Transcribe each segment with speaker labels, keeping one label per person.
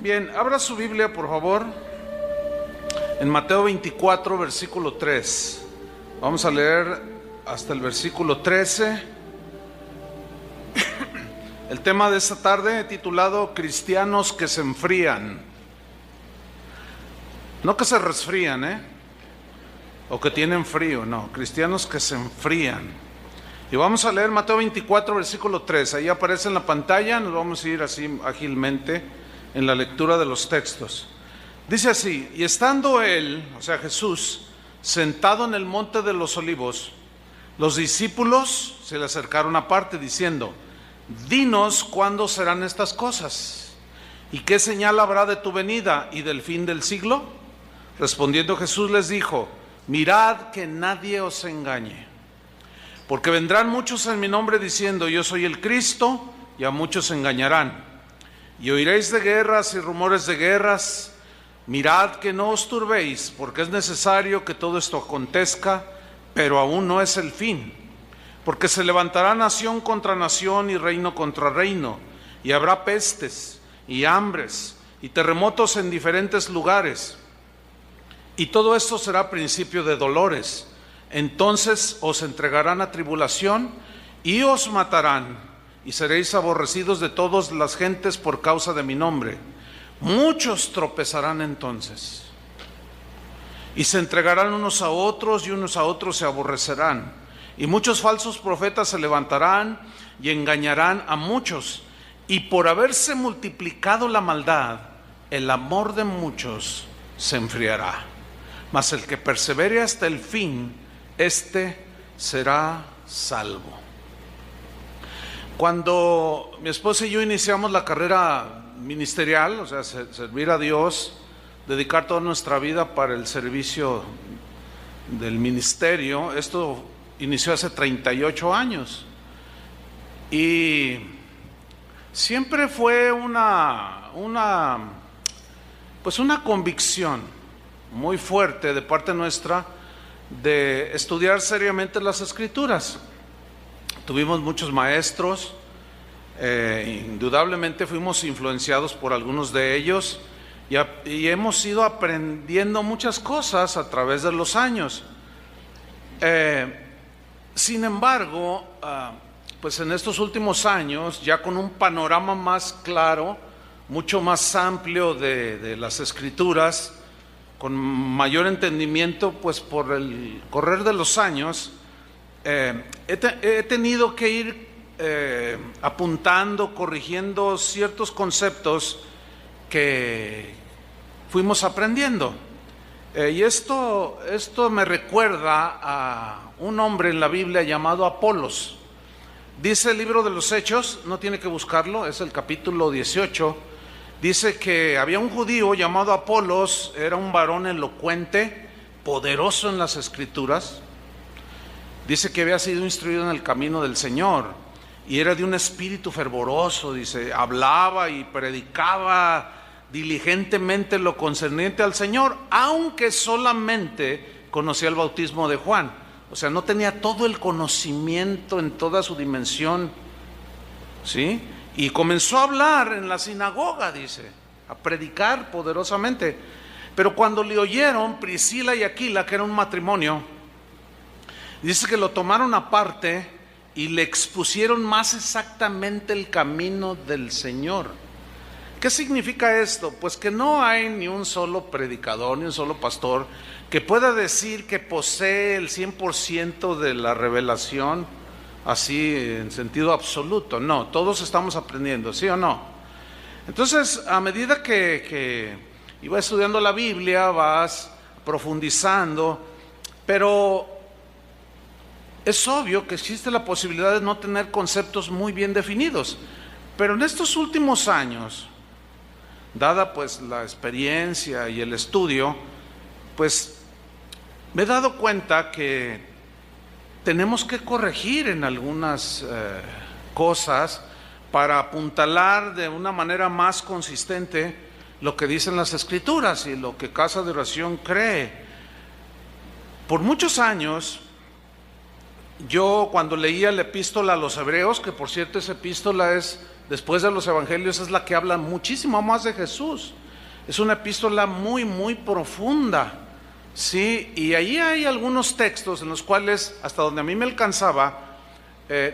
Speaker 1: Bien, abra su Biblia, por favor, en Mateo 24, versículo 3. Vamos a leer hasta el versículo 13. El tema de esta tarde he titulado Cristianos que se enfrían. No que se resfrían, o que tienen frío, no, cristianos que se enfrían. Y vamos a leer Mateo 24, versículo 3. Ahí aparece en la pantalla, nos vamos a ir así ágilmente en la lectura de los textos. Dice así: y estando él, o sea Jesús, sentado en el monte de los olivos, los discípulos se le acercaron aparte diciendo: dinos cuándo serán estas cosas, y qué señal habrá de tu venida y del fin del siglo. Respondiendo Jesús les dijo: mirad que nadie os engañe, porque vendrán muchos en mi nombre diciendo: yo soy el Cristo, y a muchos engañarán. Y oiréis de guerras y rumores de guerras. Mirad que no os turbéis, porque es necesario que todo esto acontezca, pero aún no es el fin. Porque se levantará nación contra nación y reino contra reino, y habrá pestes y hambres y terremotos en diferentes lugares. Y todo esto será principio de dolores. Entonces os entregarán a tribulación y os matarán, y seréis aborrecidos de todas las gentes por causa de mi nombre. Muchos tropezarán entonces, y se entregarán unos a otros, y unos a otros se aborrecerán. Y muchos falsos profetas se levantarán y engañarán a muchos. Y por haberse multiplicado la maldad, el amor de muchos se enfriará. Mas el que persevere hasta el fin, éste será salvo. Cuando mi esposa y yo iniciamos la carrera ministerial, o sea, servir a Dios, dedicar toda nuestra vida para el servicio del ministerio, esto inició hace 38 años. Y siempre fue una convicción muy fuerte de parte nuestra de estudiar seriamente las Escrituras. Tuvimos muchos maestros, indudablemente fuimos influenciados por algunos de ellos y hemos ido aprendiendo muchas cosas a través de los años. Sin embargo, pues en estos últimos años, ya con un panorama más claro, mucho más amplio de las Escrituras, con mayor entendimiento, pues por el correr de los años, he tenido que ir apuntando, corrigiendo ciertos conceptos que fuimos aprendiendo. Y esto me recuerda a un hombre en la Biblia llamado Apolos. Dice el libro de los Hechos, no tiene que buscarlo, es el capítulo 18. Dice que había un judío llamado Apolos, era un varón elocuente, poderoso en las Escrituras. Dice que había sido instruido en el camino del Señor y era de un espíritu fervoroso. Dice, hablaba y predicaba diligentemente lo concerniente al Señor, aunque solamente conocía el bautismo de Juan. O sea, no tenía todo el conocimiento en toda su dimensión, ¿sí? Y comenzó a hablar en la sinagoga, dice, a predicar poderosamente. Pero cuando le oyeron Priscila y Aquila, que era un matrimonio, dice que lo tomaron aparte y le expusieron más exactamente el camino del Señor. ¿Qué significa esto? Pues que no hay ni un solo predicador, ni un solo pastor que pueda decir que posee el 100% de la revelación, así en sentido absoluto. No, todos estamos aprendiendo, ¿sí o no? Entonces, a medida que iba estudiando la Biblia, vas profundizando, pero es obvio que existe la posibilidad de no tener conceptos muy bien definidos. Pero en estos últimos años, dada pues la experiencia y el estudio, pues me he dado cuenta que tenemos que corregir en algunas cosas para apuntalar de una manera más consistente lo que dicen las Escrituras y lo que Casa de Oración cree. Por muchos años, yo cuando leía la epístola a los Hebreos, que por cierto esa epístola es después de los evangelios, es la que habla muchísimo más de Jesús. Es una epístola muy, muy profunda, ¿sí? Y ahí hay algunos textos en los cuales, hasta donde a mí me alcanzaba,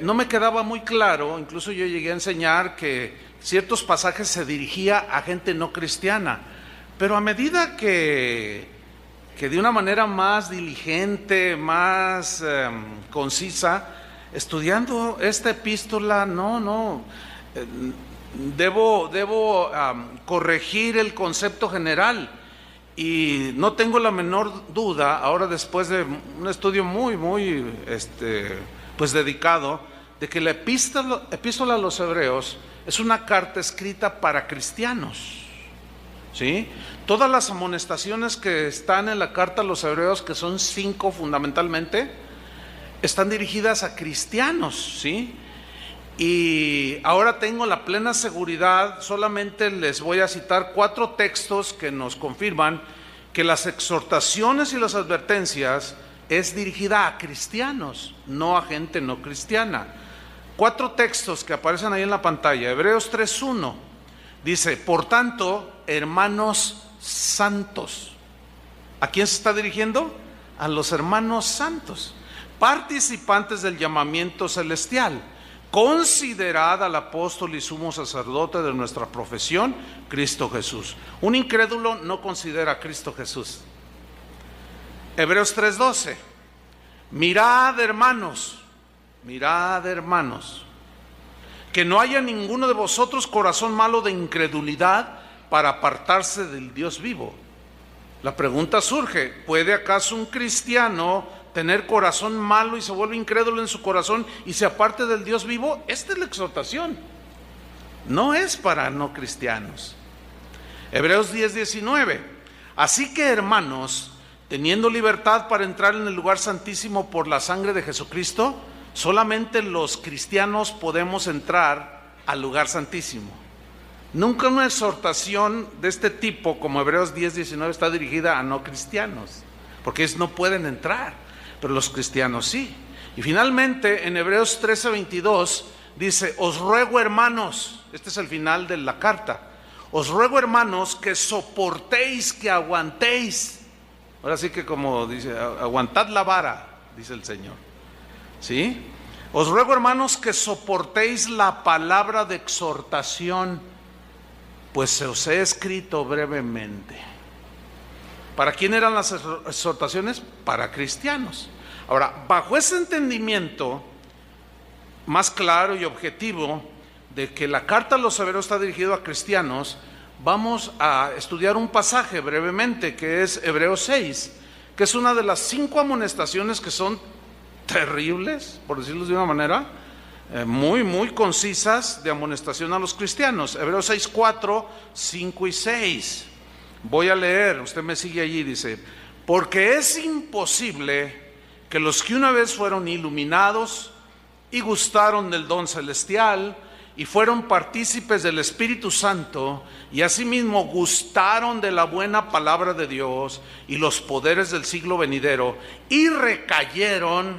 Speaker 1: no me quedaba muy claro. Incluso yo llegué a enseñar que ciertos pasajes se dirigía a gente no cristiana, pero a medida que de una manera más diligente, más concisa, estudiando esta epístola, debo corregir el concepto general, y no tengo la menor duda, ahora después de un estudio muy, muy pues dedicado, de que la epístola a los Hebreos es una carta escrita para cristianos, ¿sí? Todas las amonestaciones que están en la carta a los Hebreos, que son 5 fundamentalmente, están dirigidas a cristianos, ¿sí? Y ahora tengo la plena seguridad, solamente les voy a citar 4 textos que nos confirman que las exhortaciones y las advertencias es dirigida a cristianos, no a gente no cristiana. 4 textos que aparecen ahí en la pantalla. Hebreos 3:1 dice: por tanto, hermanos santos. ¿A quién se está dirigiendo? A los hermanos santos, participantes del llamamiento celestial. Considerad al apóstol y sumo sacerdote de nuestra profesión, Cristo Jesús. Un incrédulo no considera a Cristo Jesús. Hebreos 3:12. Mirad, hermanos, que no haya ninguno de vosotros corazón malo de incredulidad para apartarse del Dios vivo. La pregunta surge: ¿puede acaso un cristiano tener corazón malo y se vuelve incrédulo en su corazón y se aparte del Dios vivo? Esta es la exhortación, no es para no cristianos. Hebreos 10:19. Así que, hermanos, teniendo libertad para entrar en el lugar santísimo por la sangre de Jesucristo, solamente los cristianos podemos entrar al lugar santísimo. Nunca una exhortación de este tipo como Hebreos 10:19 está dirigida a no cristianos, porque ellos no pueden entrar, pero los cristianos sí. Y finalmente en Hebreos 13:22 dice: os ruego, hermanos, este es el final de la carta, os ruego, hermanos, que soportéis, que aguantéis. Ahora sí que, como dice, aguantad la vara, dice el Señor, ¿sí? Os ruego, hermanos, que soportéis la palabra de exhortación, pues se os he escrito brevemente. ¿Para quién eran las exhortaciones? Para cristianos. Ahora, bajo ese entendimiento más claro y objetivo de que la carta a los Hebreos está dirigida a cristianos, vamos a estudiar un pasaje brevemente, que es Hebreos 6, que es una de las 5 amonestaciones que son terribles, por decirlo de una manera, muy, muy concisas, de amonestación a los cristianos. Hebreos 6, 4, 5 y 6. Voy a leer, usted me sigue allí, dice: porque es imposible que los que una vez fueron iluminados y gustaron del don celestial y fueron partícipes del Espíritu Santo y asimismo gustaron de la buena palabra de Dios y los poderes del siglo venidero y recayeron,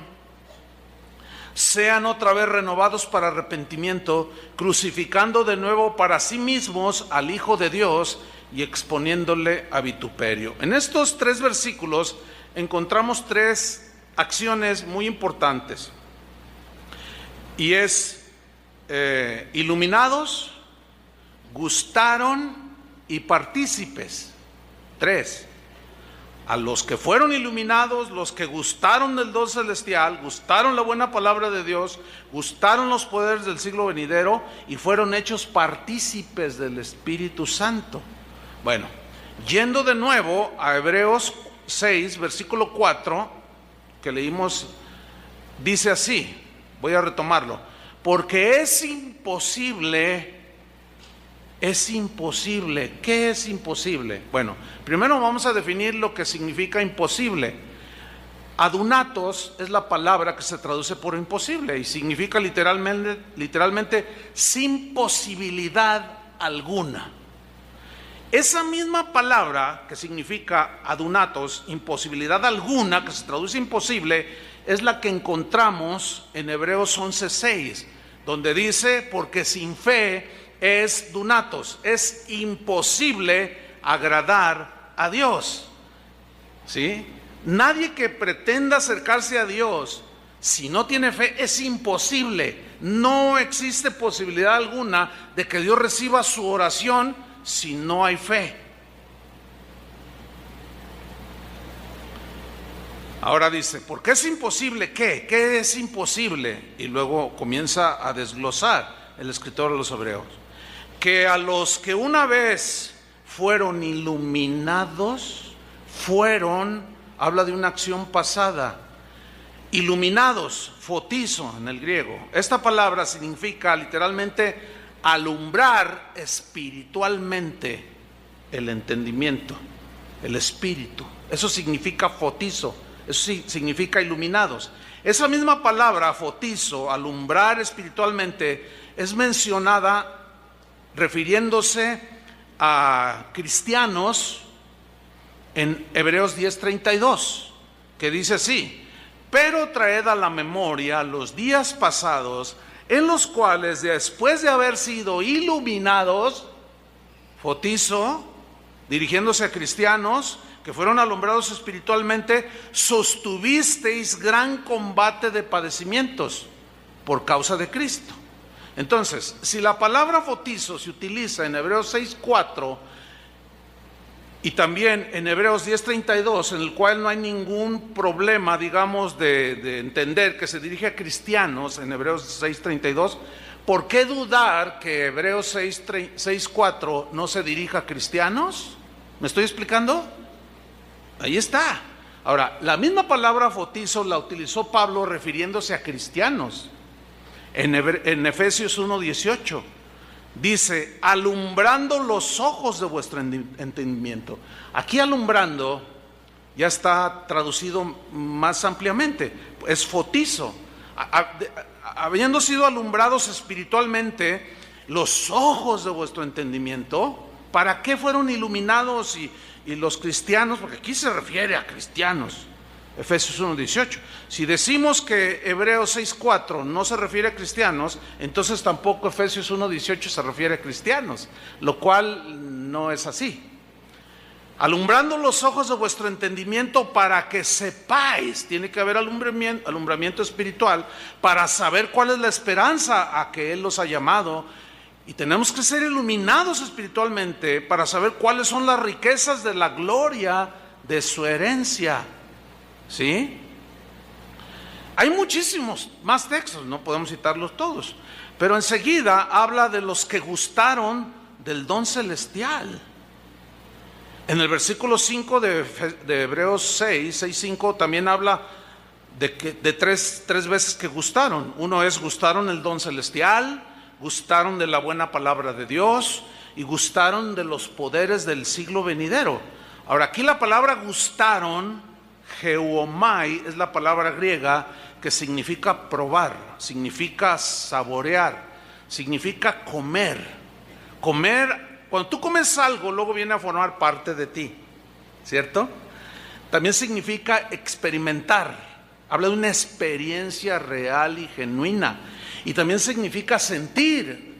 Speaker 1: sean otra vez renovados para arrepentimiento, crucificando de nuevo para sí mismos al Hijo de Dios y exponiéndole a vituperio. En estos 3 versículos encontramos 3 acciones muy importantes, y es iluminados, gustaron y partícipes. 3. A los que fueron iluminados, los que gustaron del don celestial, gustaron la buena palabra de Dios, gustaron los poderes del siglo venidero y fueron hechos partícipes del Espíritu Santo. Bueno, yendo de nuevo a Hebreos 6, versículo 4, que leímos, dice así, voy a retomarlo: porque es imposible. ¿Qué es imposible? Bueno, primero vamos a definir lo que significa imposible. Adunatos es la palabra que se traduce por imposible y significa literalmente sin posibilidad alguna. Esa misma palabra que significa adunatos, imposibilidad alguna, que se traduce imposible, es la que encontramos en Hebreos 11:6. donde dice, porque sin fe es dunatos, es imposible agradar a Dios. ¿Sí? Nadie que pretenda acercarse a Dios, si no tiene fe, es imposible. No existe posibilidad alguna de que Dios reciba su oración si no hay fe. Ahora dice, ¿por qué es imposible? ¿Qué es imposible? Y luego comienza a desglosar el escritor de los Hebreos. Que a los que una vez fueron iluminados, habla de una acción pasada, iluminados, fotizo en el griego. Esta palabra significa literalmente alumbrar espiritualmente el entendimiento, el espíritu. Eso significa fotizo, eso significa iluminados. Esa misma palabra, fotizo, alumbrar espiritualmente, es mencionada refiriéndose a cristianos en Hebreos 10:32, que dice así: pero traed a la memoria los días pasados, en los cuales después de haber sido iluminados, fotizo, dirigiéndose a cristianos que fueron alumbrados espiritualmente, sostuvisteis gran combate de padecimientos por causa de Cristo. Entonces, si la palabra fotizo se utiliza en Hebreos 6:4 y también en Hebreos 10:32, en el cual no hay ningún problema, digamos, de entender que se dirige a cristianos en Hebreos 6:32, ¿por qué dudar que Hebreos 6:4 no se dirija a cristianos? ¿Me estoy explicando? Ahí está. Ahora, la misma palabra fotizo la utilizó Pablo refiriéndose a cristianos. En Efesios 1:18 dice, alumbrando los ojos de vuestro entendimiento. Aquí alumbrando ya está traducido más ampliamente, es fotizo. Habiendo sido alumbrados espiritualmente los ojos de vuestro entendimiento, ¿para qué fueron iluminados y los cristianos? Porque aquí se refiere a cristianos. Efesios 1:18. Si decimos que Hebreos 6:4 no se refiere a cristianos, entonces tampoco Efesios 1:18 se refiere a cristianos, lo cual no es así. Alumbrando los ojos de vuestro entendimiento para que sepáis, tiene que haber alumbramiento espiritual para saber cuál es la esperanza a que Él los ha llamado, y tenemos que ser iluminados espiritualmente para saber cuáles son las riquezas de la gloria de su herencia. ¿Sí? Hay muchísimos más textos, no podemos citarlos todos, pero enseguida habla de los que gustaron del don celestial. En el versículo 5 de Hebreos 6:5 también habla de tres veces que gustaron. Uno es gustaron el don celestial, gustaron de la buena palabra de Dios y gustaron de los poderes del siglo venidero. Ahora, aquí la palabra gustaron, geomai, es la palabra griega que significa probar, significa saborear, significa comer. Comer, cuando tú comes algo, luego viene a formar parte de ti, ¿cierto? También significa experimentar, habla de una experiencia real y genuina. Y también significa sentir,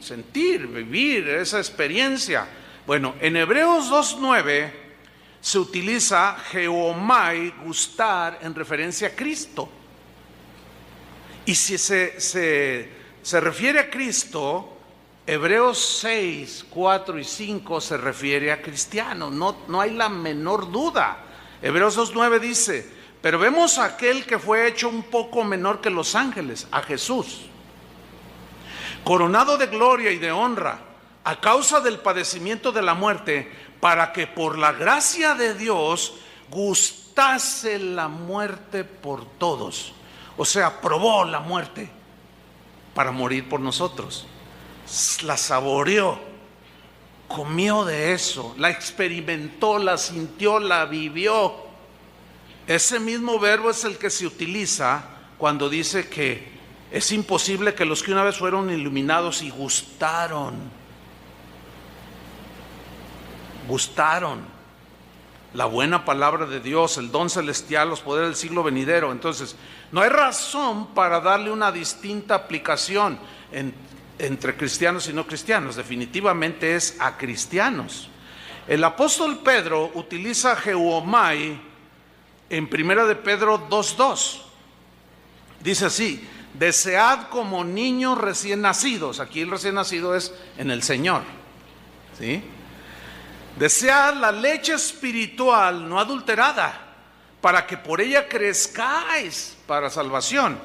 Speaker 1: vivir esa experiencia. Bueno, en Hebreos 2:9 se utiliza geomai, gustar, en referencia a Cristo. Y si se refiere a Cristo, Hebreos 6:4 y 5 se refiere a cristianos, no hay la menor duda. Hebreos 2:9 dice, pero vemos a aquel que fue hecho un poco menor que los ángeles, a Jesús, coronado de gloria y de honra, a causa del padecimiento de la muerte, para que por la gracia de Dios gustase la muerte por todos. O sea, probó la muerte para morir por nosotros. La saboreó, comió de eso, la experimentó, la sintió, la vivió. Ese mismo verbo es el que se utiliza cuando dice que es imposible que los que una vez fueron iluminados y gustaron. la buena palabra de Dios, el don celestial, los poderes del siglo venidero. Entonces, no hay razón para darle una distinta aplicación entre cristianos y no cristianos. Definitivamente es a cristianos. El apóstol Pedro utiliza Geomai en 1 de Pedro 2:2. Dice así: desead como niños recién nacidos. Aquí el recién nacido es en el Señor, ¿sí? Desead la leche espiritual no adulterada, para que por ella crezcáis para salvación,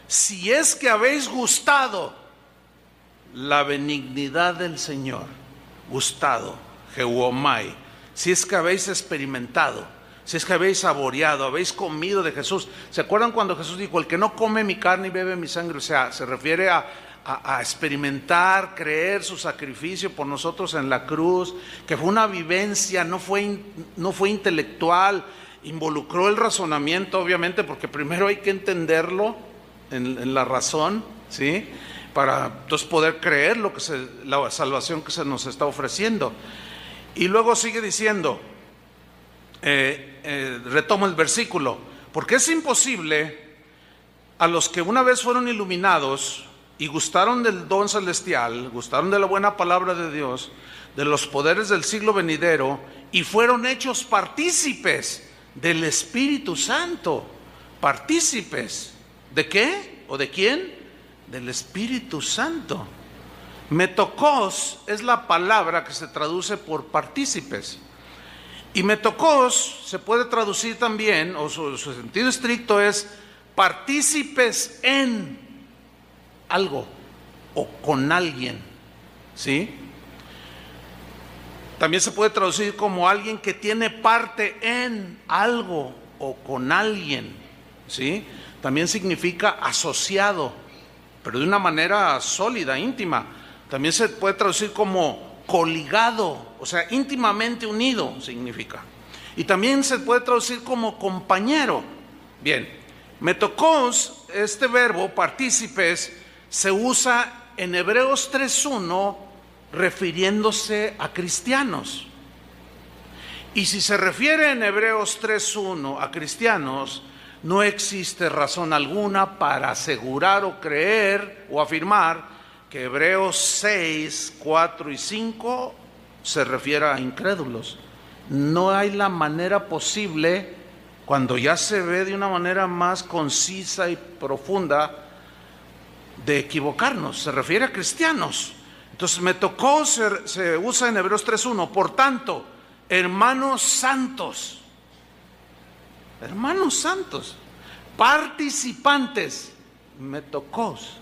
Speaker 1: si es que habéis gustado la benignidad del Señor. Gustado, Geomai, si es que habéis experimentado, si es que habéis saboreado, habéis comido de Jesús. ¿Se acuerdan cuando Jesús dijo: el que no come mi carne y bebe mi sangre? O sea, se refiere a experimentar, creer su sacrificio por nosotros en la cruz, que fue una vivencia, no fue intelectual, involucró el razonamiento, obviamente, porque primero hay que entenderlo en la razón, ¿sí? Para entonces poder creer la salvación que se nos está ofreciendo. Y luego sigue diciendo, retomo el versículo: porque es imposible a los que una vez fueron iluminados y gustaron del don celestial, gustaron de la buena palabra de Dios, de los poderes del siglo venidero, y fueron hechos partícipes del Espíritu Santo. ¿Partícipes de qué? ¿O de quién? Del Espíritu Santo. Metokos es la palabra que se traduce por partícipes. Y metokos se puede traducir también, o su sentido estricto es partícipes en algo o con alguien, ¿sí? También se puede traducir como alguien que tiene parte en algo o con alguien, ¿sí? También significa asociado, pero de una manera sólida, íntima. También se puede traducir como coligado, o sea, íntimamente unido significa. Y también se puede traducir como compañero. Bien, metokos, este verbo, partícipes, se usa en Hebreos 3:1 refiriéndose a cristianos. Y si se refiere en Hebreos 3:1 a cristianos, no existe razón alguna para asegurar o creer o afirmar que Hebreos 6, 4 y 5 se refiere a incrédulos. No hay la manera posible, cuando ya se ve de una manera más concisa y profunda, de equivocarnos. Se refiere a cristianos. Entonces metokos se usa en Hebreos 3:1. Por tanto, hermanos santos, participantes, metokos,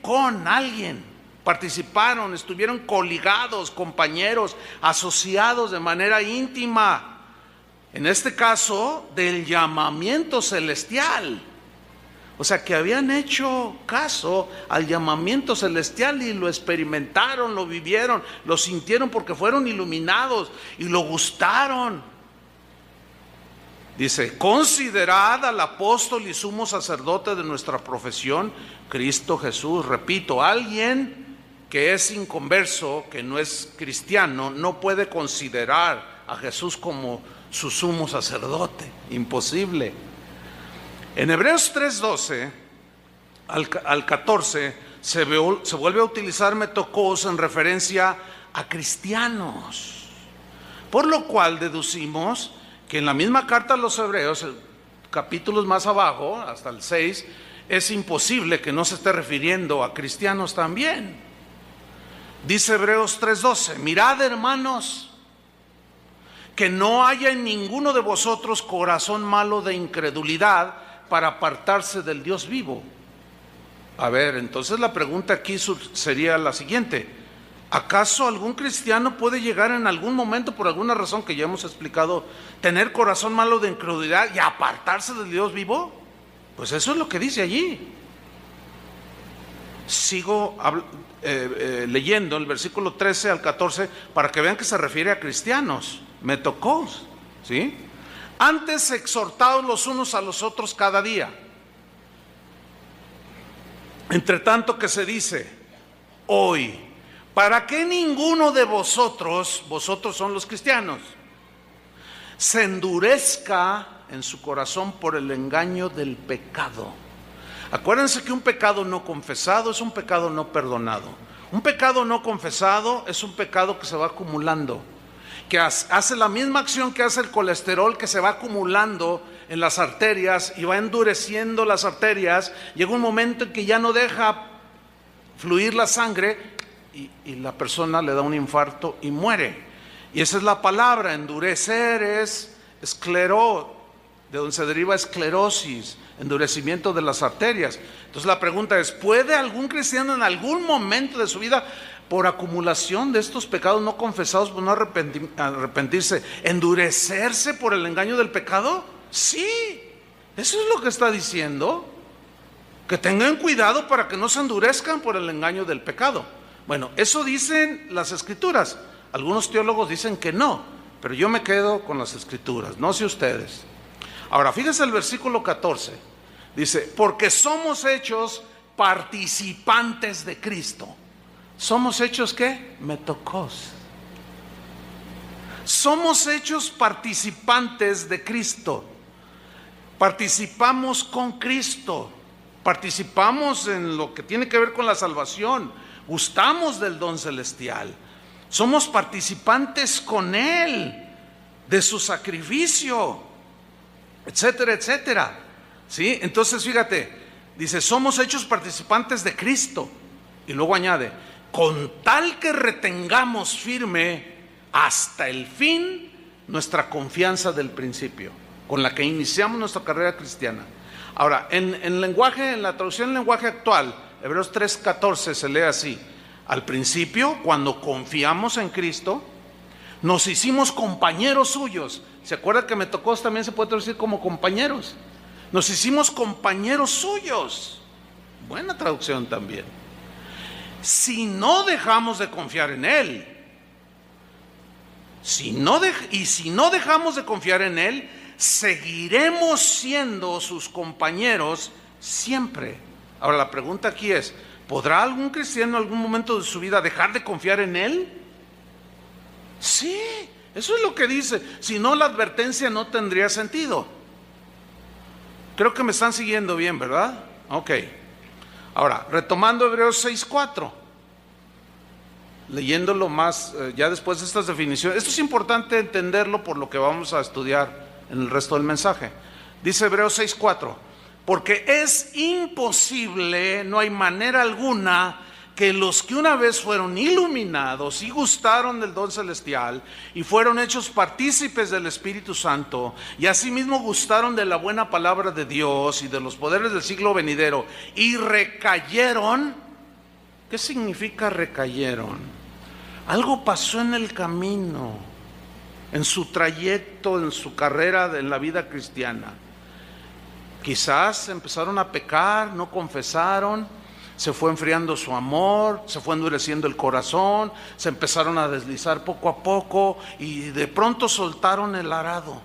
Speaker 1: con alguien, participaron, estuvieron coligados, compañeros, asociados de manera íntima, en este caso del llamamiento celestial. O sea, que habían hecho caso al llamamiento celestial y lo experimentaron, lo vivieron, lo sintieron porque fueron iluminados y lo gustaron. Dice: considerad al apóstol y sumo sacerdote de nuestra profesión, Cristo Jesús. Repito, alguien que es inconverso, que no es cristiano, no puede considerar a Jesús como su sumo sacerdote. Imposible. En Hebreos 3:12 al 14 se vuelve a utilizar metokos en referencia a cristianos, por lo cual deducimos que en la misma carta a los Hebreos, capítulos más abajo, hasta el 6, es imposible que no se esté refiriendo a cristianos también. Dice Hebreos 3:12: mirad, hermanos, que no haya en ninguno de vosotros corazón malo de incredulidad para apartarse del Dios vivo. A ver, entonces la pregunta aquí sería la siguiente: ¿acaso algún cristiano puede llegar en algún momento, por alguna razón que ya hemos explicado, tener corazón malo de incredulidad y apartarse del Dios vivo? Pues eso es lo que dice allí. Sigo leyendo el versículo 13 al 14 para que vean que se refiere a cristianos. Metokos, ¿sí? Antes exhortaos los unos a los otros cada día, entre tanto que se dice hoy, para que ninguno de vosotros son los cristianos, se endurezca en su corazón por el engaño del pecado. Acuérdense que un pecado no confesado es un pecado no perdonado. Un pecado no confesado es un pecado que se va acumulando, que hace la misma acción que hace el colesterol, que se va acumulando en las arterias y va endureciendo las arterias. Llega un momento en que ya no deja fluir la sangre y la persona le da un infarto y muere. Y esa es la palabra, endurecer es de donde se deriva esclerosis, endurecimiento de las arterias. Entonces la pregunta es, ¿puede algún cristiano en algún momento de su vida, por acumulación de estos pecados no confesados, por no arrepentirse, endurecerse por el engaño del pecado? Sí, eso es lo que está diciendo, que tengan cuidado para que no se endurezcan por el engaño del pecado. Bueno, eso dicen las Escrituras. Algunos teólogos dicen que no, pero yo me quedo con las Escrituras, no sé ustedes. Ahora, fíjense el versículo 14, dice, porque somos hechos participantes de Cristo. ¿Somos hechos qué? Metocos. Somos hechos participantes de Cristo. Participamos con Cristo, participamos en lo que tiene que ver con la salvación, gustamos del don celestial, somos participantes con Él, de su sacrificio, etcétera, etcétera. ¿Sí? Entonces fíjate, dice, somos hechos participantes de Cristo, y luego añade, con tal que retengamos firme hasta el fin nuestra confianza del principio, con la que iniciamos nuestra carrera cristiana. Ahora, en la traducción en lenguaje actual, Hebreos 3:14 se lee así: al principio, cuando confiamos en Cristo, nos hicimos compañeros suyos. ¿Se acuerda que Metocos también se puede traducir como compañeros? Nos hicimos compañeros suyos. Buena traducción también. Si no dejamos de confiar en Él, si no dejamos de confiar en Él, seguiremos siendo sus compañeros siempre. Ahora la pregunta aquí es, ¿podrá algún cristiano en algún momento de su vida dejar de confiar en Él? Sí, eso es lo que dice. Si no, la advertencia no tendría sentido. Creo que me están siguiendo bien, ¿verdad? Ok. Ahora, retomando Hebreos 6:4, leyéndolo más, ya después de estas definiciones. Esto es importante entenderlo por lo que vamos a estudiar en el resto del mensaje. Dice Hebreos 6:4, porque es imposible, no hay manera alguna, que los que una vez fueron iluminados y gustaron del don celestial y fueron hechos partícipes del Espíritu Santo y asimismo gustaron de la buena palabra de Dios y de los poderes del siglo venidero y recayeron. ¿Qué significa recayeron? Algo pasó en el camino, en su trayecto, en su carrera, en la vida cristiana. Quizás empezaron a pecar, no confesaron, se fue enfriando su amor, se fue endureciendo el corazón, se empezaron a deslizar poco a poco y de pronto soltaron el arado.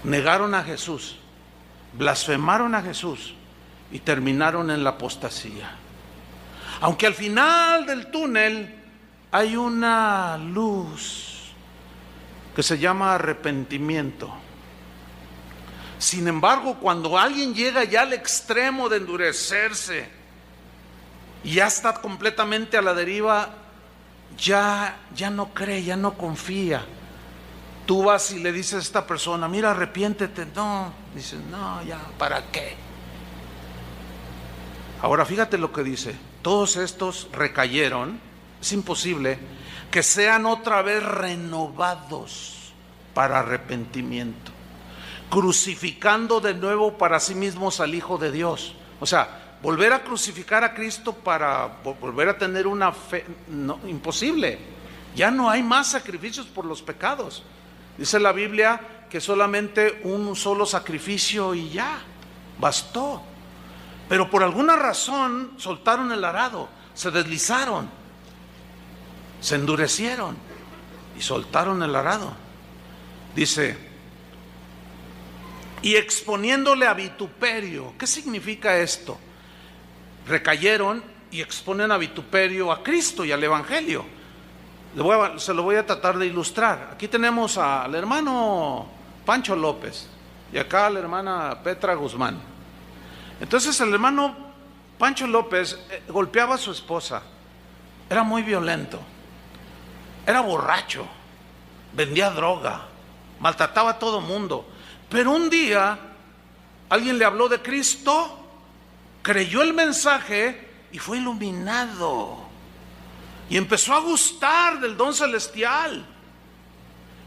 Speaker 1: Negaron a Jesús, blasfemaron a Jesús y terminaron en la apostasía. Aunque al final del túnel hay una luz que se llama arrepentimiento. Sin embargo, cuando alguien llega ya al extremo de endurecerse y ya está completamente a la deriva, ya no cree, ya no confía. Tú vas y le dices a esta persona, mira, arrepiéntete. No, dices, no, ya, ¿para qué? Ahora fíjate lo que dice, todos estos recayeron. Es imposible que sean otra vez renovados para arrepentimiento, crucificando de nuevo para sí mismos al Hijo de Dios. O sea, volver a crucificar a Cristo para volver a tener una fe, no, imposible. Ya no hay más sacrificios por los pecados. Dice la Biblia que solamente un solo sacrificio y ya, bastó. Pero por alguna razón soltaron el arado, se deslizaron, se endurecieron y soltaron el arado. Dice, y exponiéndole a vituperio. ¿Qué significa esto? Recayeron y exponen a vituperio a Cristo y al Evangelio. Se lo voy a tratar de ilustrar. Aquí tenemos al hermano Pancho López y acá a la hermana Petra Guzmán. Entonces el hermano Pancho López golpeaba a su esposa, era muy violento, era borracho, vendía droga, maltrataba a todo mundo. Pero un día alguien le habló de Cristo, creyó el mensaje y fue iluminado. Y empezó a gustar del don celestial.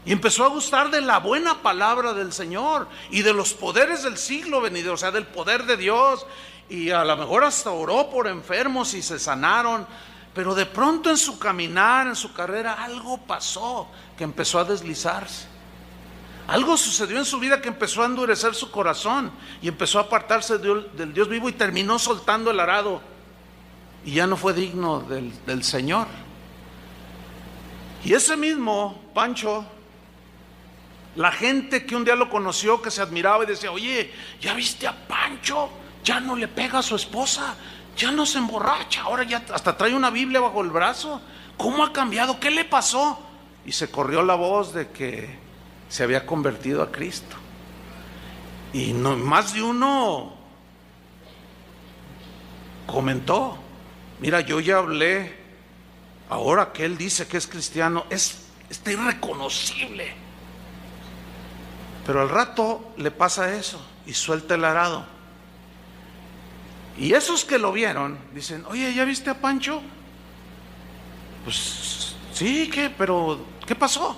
Speaker 1: Y empezó a gustar de la buena palabra del Señor y de los poderes del siglo venidero, o sea, del poder de Dios. Y a lo mejor hasta oró por enfermos y se sanaron. Pero de pronto en su caminar, en su carrera, algo pasó que empezó a deslizarse. Algo sucedió en su vida que empezó a endurecer su corazón y empezó a apartarse del Dios vivo y terminó soltando el arado y ya no fue digno del Señor. Y ese mismo Pancho, la gente que un día lo conoció, que se admiraba y decía: oye, ¿ya viste a Pancho? Ya no le pega a su esposa, ya no se emborracha, ahora ya hasta trae una Biblia bajo el brazo. ¿Cómo ha cambiado? ¿Qué le pasó? Y se corrió la voz de que se había convertido a Cristo. Y no, más de uno comentó: mira, yo ya hablé, ahora que él dice que es cristiano, está irreconocible. Pero al rato le pasa eso y suelta el arado. Y esos que lo vieron dicen: oye, ¿ya viste a Pancho? Pues sí, pero ¿qué pasó?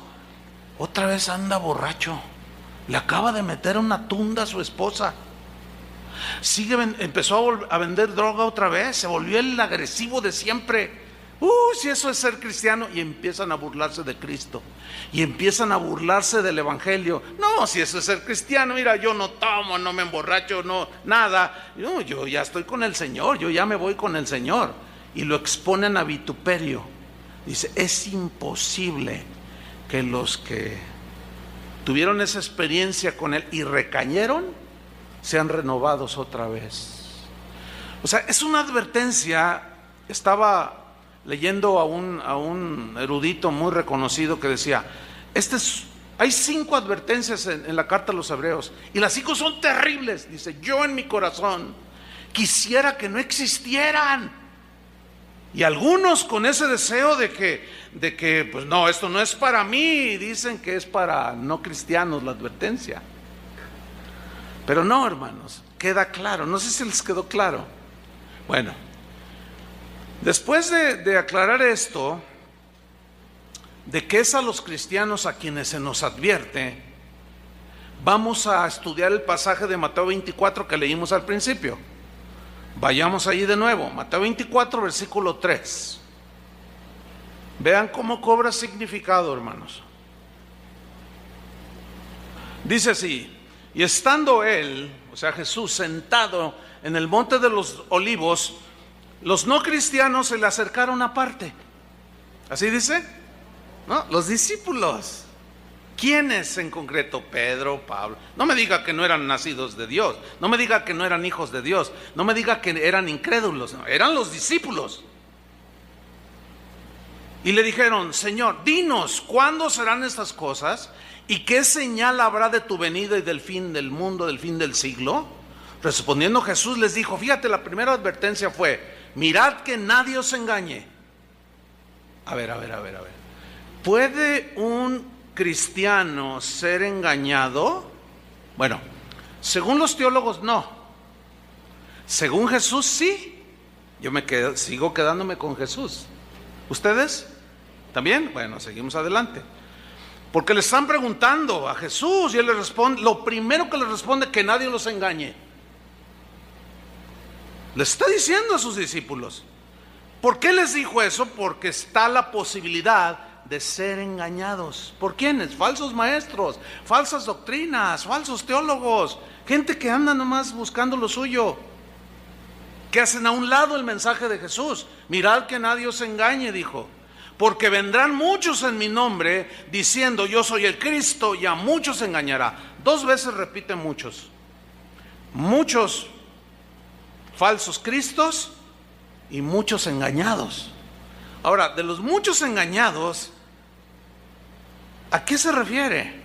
Speaker 1: Otra vez anda borracho, le acaba de meter una tunda a su esposa, empezó a vender droga otra vez, se volvió el agresivo de siempre. Si eso es ser cristiano. Y empiezan a burlarse de Cristo y empiezan a burlarse del Evangelio. No, si eso es ser cristiano, mira, yo no tomo, no me emborracho, no, nada. No, yo ya estoy con el Señor, yo ya me voy con el Señor. Y lo exponen a vituperio. Dice: es imposible que los que tuvieron esa experiencia con Él y recayeron sean renovados otra vez. O sea, es una advertencia. Estaba leyendo a un erudito muy reconocido que decía: hay 5 advertencias en la carta a los Hebreos y las 5 son terribles. Dice: yo en mi corazón quisiera que no existieran. Y algunos con ese deseo de que pues no, esto no es para mí, dicen que es para no cristianos la advertencia. Pero no, hermanos, queda claro. No sé si les quedó claro. Bueno, después de aclarar esto, de que es a los cristianos a quienes se nos advierte, vamos a estudiar el pasaje de Mateo 24 que leímos al principio. Vayamos allí de nuevo, Mateo 24, versículo 3. Vean cómo cobra significado, hermanos. Dice así: y estando él, o sea Jesús, sentado en el monte de los olivos, los no cristianos se le acercaron aparte. ¿Así dice? ¿No? Los discípulos. ¿Quiénes en concreto? Pedro, Pablo. No me diga que no eran nacidos de Dios, no me diga que no eran hijos de Dios, no me diga que eran incrédulos, no, eran los discípulos. Y le dijeron: Señor, dinos, ¿cuándo serán estas cosas? ¿Y qué señal habrá de tu venida y del fin del mundo, del fin del siglo? Respondiendo Jesús les dijo: fíjate, la primera advertencia fue: mirad que nadie os engañe. A ver. ¿Puede un cristiano ser engañado? Bueno, según los teólogos no. Según Jesús sí. Yo sigo quedándome con Jesús. ¿Ustedes también? Bueno, seguimos adelante. Porque le están preguntando a Jesús y él les responde, lo primero que les responde: que nadie los engañe. Les está diciendo a sus discípulos. ¿Por qué les dijo eso? Porque está la posibilidad de ser engañados. ¿Por quiénes? Falsos maestros, falsas doctrinas, falsos teólogos, gente que anda nomás buscando lo suyo, que hacen a un lado el mensaje de Jesús. Mirad que nadie os engañe, dijo, porque vendrán muchos en mi nombre diciendo: yo soy el Cristo, y a muchos engañará. 2 veces repite muchos. Muchos falsos cristos y muchos engañados. Ahora, de los muchos engañados, ¿a qué se refiere?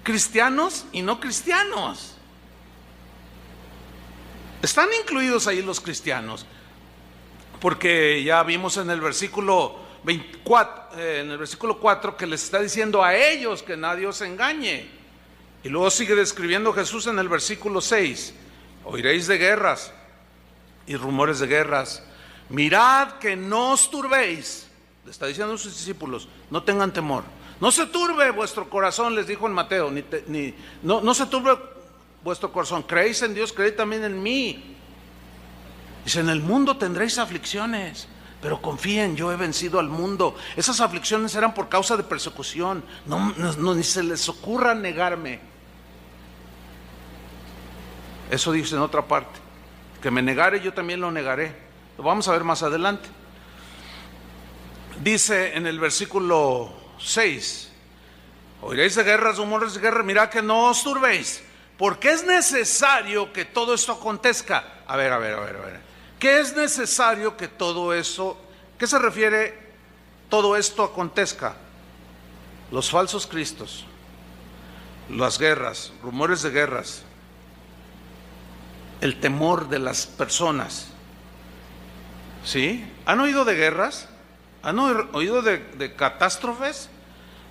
Speaker 1: Cristianos y no cristianos. Están incluidos ahí los cristianos, porque ya vimos en el versículo 24, en el versículo 4, que les está diciendo a ellos que nadie os engañe. Y luego sigue describiendo Jesús en el versículo 6: oiréis de guerras y rumores de guerras. Mirad que no os turbéis. Le está diciendo a sus discípulos: no tengan temor. No se turbe vuestro corazón, les dijo en Mateo. No se turbe vuestro corazón. Creéis en Dios, creéis también en mí. Dice: en el mundo tendréis aflicciones, pero confíen, yo he vencido al mundo. Esas aflicciones eran por causa de persecución. Ni se les ocurra negarme. Eso dice en otra parte: que me negare, yo también lo negaré. Lo vamos a ver más adelante. Dice en el versículo 6: oiréis de guerras, rumores de guerra, mirad que no os turbéis, porque es necesario que todo esto acontezca. A ver. ¿Qué es necesario que todo eso? ¿Qué se refiere todo esto acontezca? Los falsos cristos, las guerras, rumores de guerras, el temor de las personas. ¿Sí? ¿Han oído de guerras? ¿Han oído de catástrofes?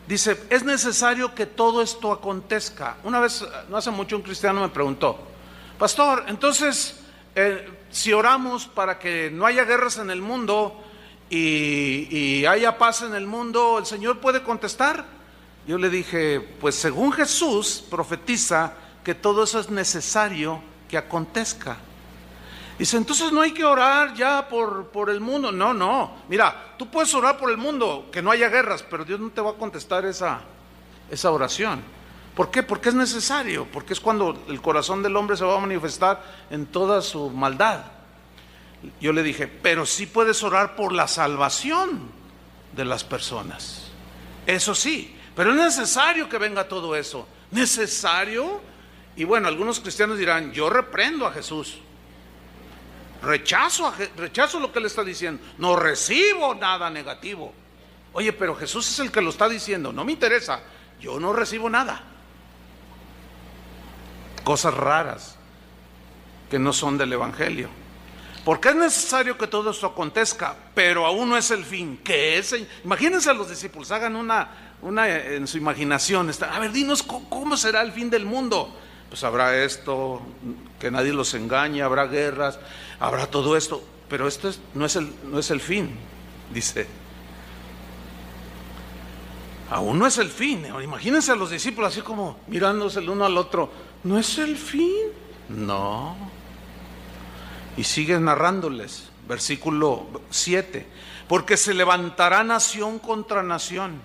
Speaker 1: Dice: es necesario que todo esto acontezca. Una vez, no hace mucho, un cristiano me preguntó: pastor, entonces, si oramos para que no haya guerras en el mundo y haya paz en el mundo, ¿el Señor puede contestar? Yo le dije: pues según Jesús profetiza que todo eso es necesario que acontezca. Dice: entonces no hay que orar ya por el mundo. No, mira, tú puedes orar por el mundo, que no haya guerras, pero Dios no te va a contestar esa oración. ¿Por qué? Porque es necesario, porque es cuando el corazón del hombre se va a manifestar en toda su maldad. Yo le dije: pero sí puedes orar por la salvación de las personas. Eso sí, pero es necesario que venga todo eso. ¿Necesario? Y bueno, algunos cristianos dirán: yo reprendo a Jesús. Rechazo lo que él está diciendo. No recibo nada negativo. Oye, pero Jesús es el que lo está diciendo. No me interesa. Yo no recibo nada. Cosas raras que no son del evangelio. Porque es necesario que todo esto acontezca, pero aún no es el fin. ¿Qué es? Imagínense a los discípulos, hagan una en su imaginación. A ver, dinos cómo será el fin del mundo. Pues habrá esto, que nadie los engañe, habrá guerras, habrá todo esto, pero esto no es el fin, dice. Aún no es el fin. Imagínense a los discípulos así como mirándose el uno al otro. ¿No es el fin? No. Y sigue narrándoles, versículo 7: porque se levantará nación contra nación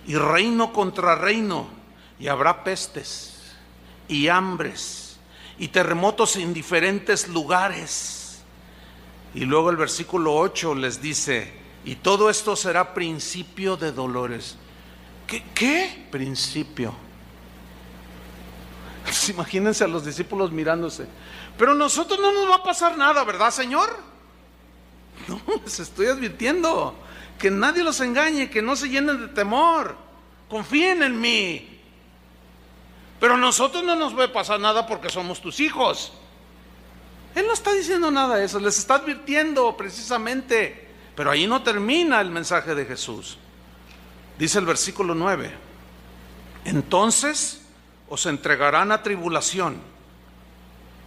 Speaker 1: y reino contra reino, y habrá pestes y hambres y terremotos en diferentes lugares. Y luego el versículo 8 les dice: y todo esto será principio de dolores. ¿Qué? Principio. Pues imagínense a los discípulos mirándose: pero nosotros no nos va a pasar nada, ¿verdad, Señor? No, les estoy advirtiendo que nadie los engañe, que no se llenen de temor. Confíen en mí. Pero a nosotros no nos va a pasar nada porque somos tus hijos. Él no está diciendo nada de eso, les está advirtiendo precisamente. Pero ahí no termina el mensaje de Jesús. Dice el versículo 9: entonces os entregarán a tribulación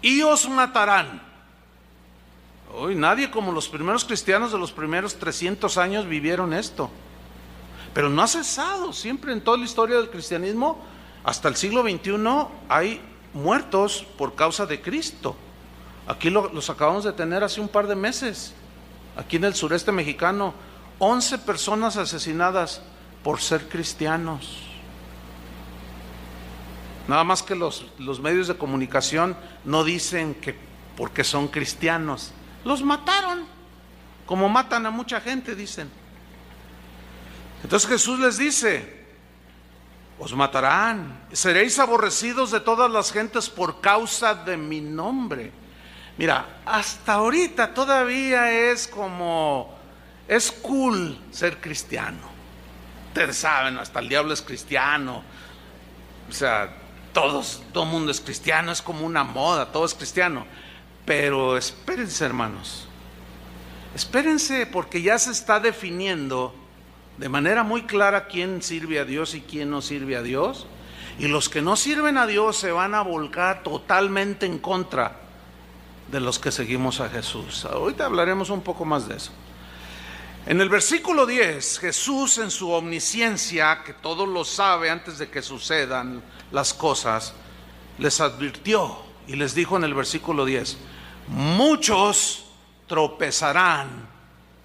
Speaker 1: y os matarán. Hoy nadie como los primeros cristianos de los primeros 300 años vivieron esto. Pero no ha cesado, siempre en toda la historia del cristianismo. Hasta el siglo XXI hay muertos por causa de Cristo. Aquí los acabamos de tener hace un par de meses. Aquí en el sureste mexicano, 11 personas asesinadas por ser cristianos. Nada más que los medios de comunicación no dicen que porque son cristianos. Los mataron, como matan a mucha gente, dicen. Entonces Jesús les dice: os matarán, seréis aborrecidos de todas las gentes por causa de mi nombre. Mira, hasta ahorita todavía es cool ser cristiano. Ustedes saben, hasta el diablo es cristiano. O sea, todo el mundo es cristiano, es como una moda, todo es cristiano. Pero espérense, hermanos. Espérense, porque ya se está definiendo de manera muy clara quién sirve a Dios y quién no sirve a Dios. Y los que no sirven a Dios se van a volcar totalmente en contra de los que seguimos a Jesús. Ahorita hablaremos un poco más de eso. En el versículo 10, Jesús, en su omnisciencia, que todo lo sabe antes de que sucedan las cosas, les advirtió y les dijo en el versículo 10: muchos tropezarán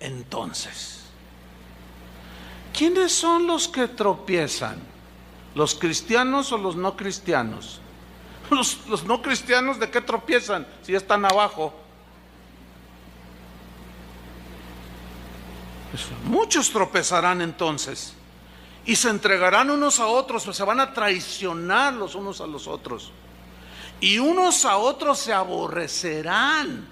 Speaker 1: entonces. ¿Quiénes son los que tropiezan? ¿Los cristianos o los no cristianos? Los no cristianos, ¿de qué tropiezan si están abajo? Pues muchos tropezarán entonces y se entregarán unos a otros, pues se van a traicionar los unos a los otros, y unos a otros se aborrecerán.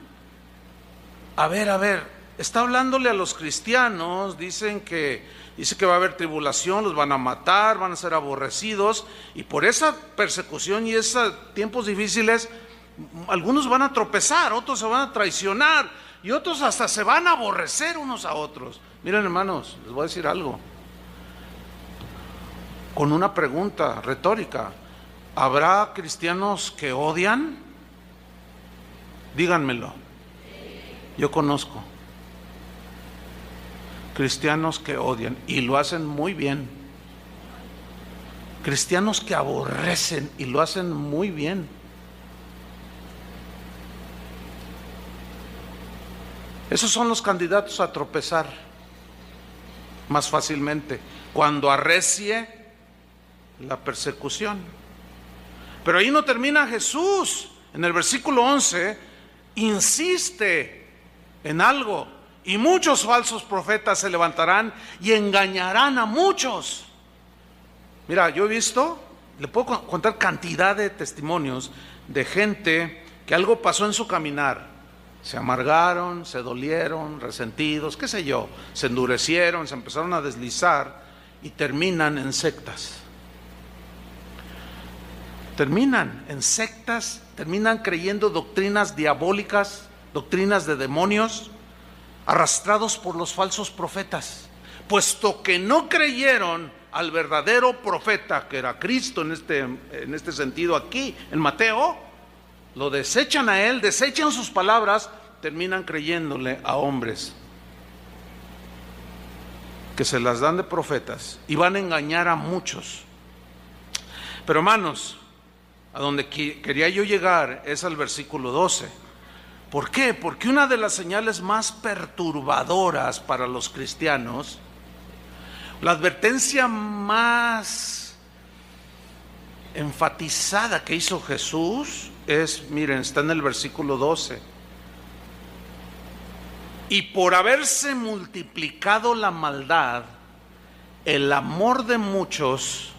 Speaker 1: A ver, está hablándole a los cristianos. Dice que va a haber tribulación, los van a matar, van a ser aborrecidos, y por esa persecución y esos tiempos difíciles, algunos van a tropezar, otros se van a traicionar, y otros hasta se van a aborrecer unos a otros. Miren, hermanos, les voy a decir algo, con una pregunta retórica: ¿habrá cristianos que odian? Díganmelo. Yo conozco cristianos que odian y lo hacen muy bien. Cristianos que aborrecen y lo hacen muy bien. Esos son los candidatos a tropezar más fácilmente cuando arrecie la persecución. Pero ahí no termina Jesús. En el versículo 11 insiste en algo: y muchos falsos profetas se levantarán y engañarán a muchos. Mira, yo he visto, le puedo contar cantidad de testimonios de gente que algo pasó en su caminar. Se amargaron, se dolieron, resentidos, qué sé yo, se endurecieron, se empezaron a deslizar y terminan en sectas. Terminan en sectas, terminan creyendo doctrinas diabólicas, doctrinas de demonios, arrastrados por los falsos profetas, puesto que no creyeron al verdadero profeta, que era Cristo en este sentido aquí, en Mateo. Lo desechan a él, desechan sus palabras, terminan creyéndole a hombres que se las dan de profetas y van a engañar a muchos. Pero hermanos, a donde quería yo llegar es al versículo 12. ¿Por qué? Porque una de las señales más perturbadoras para los cristianos, la advertencia más enfatizada que hizo Jesús es, miren, está en el versículo 12: y por haberse multiplicado la maldad, el amor de muchos,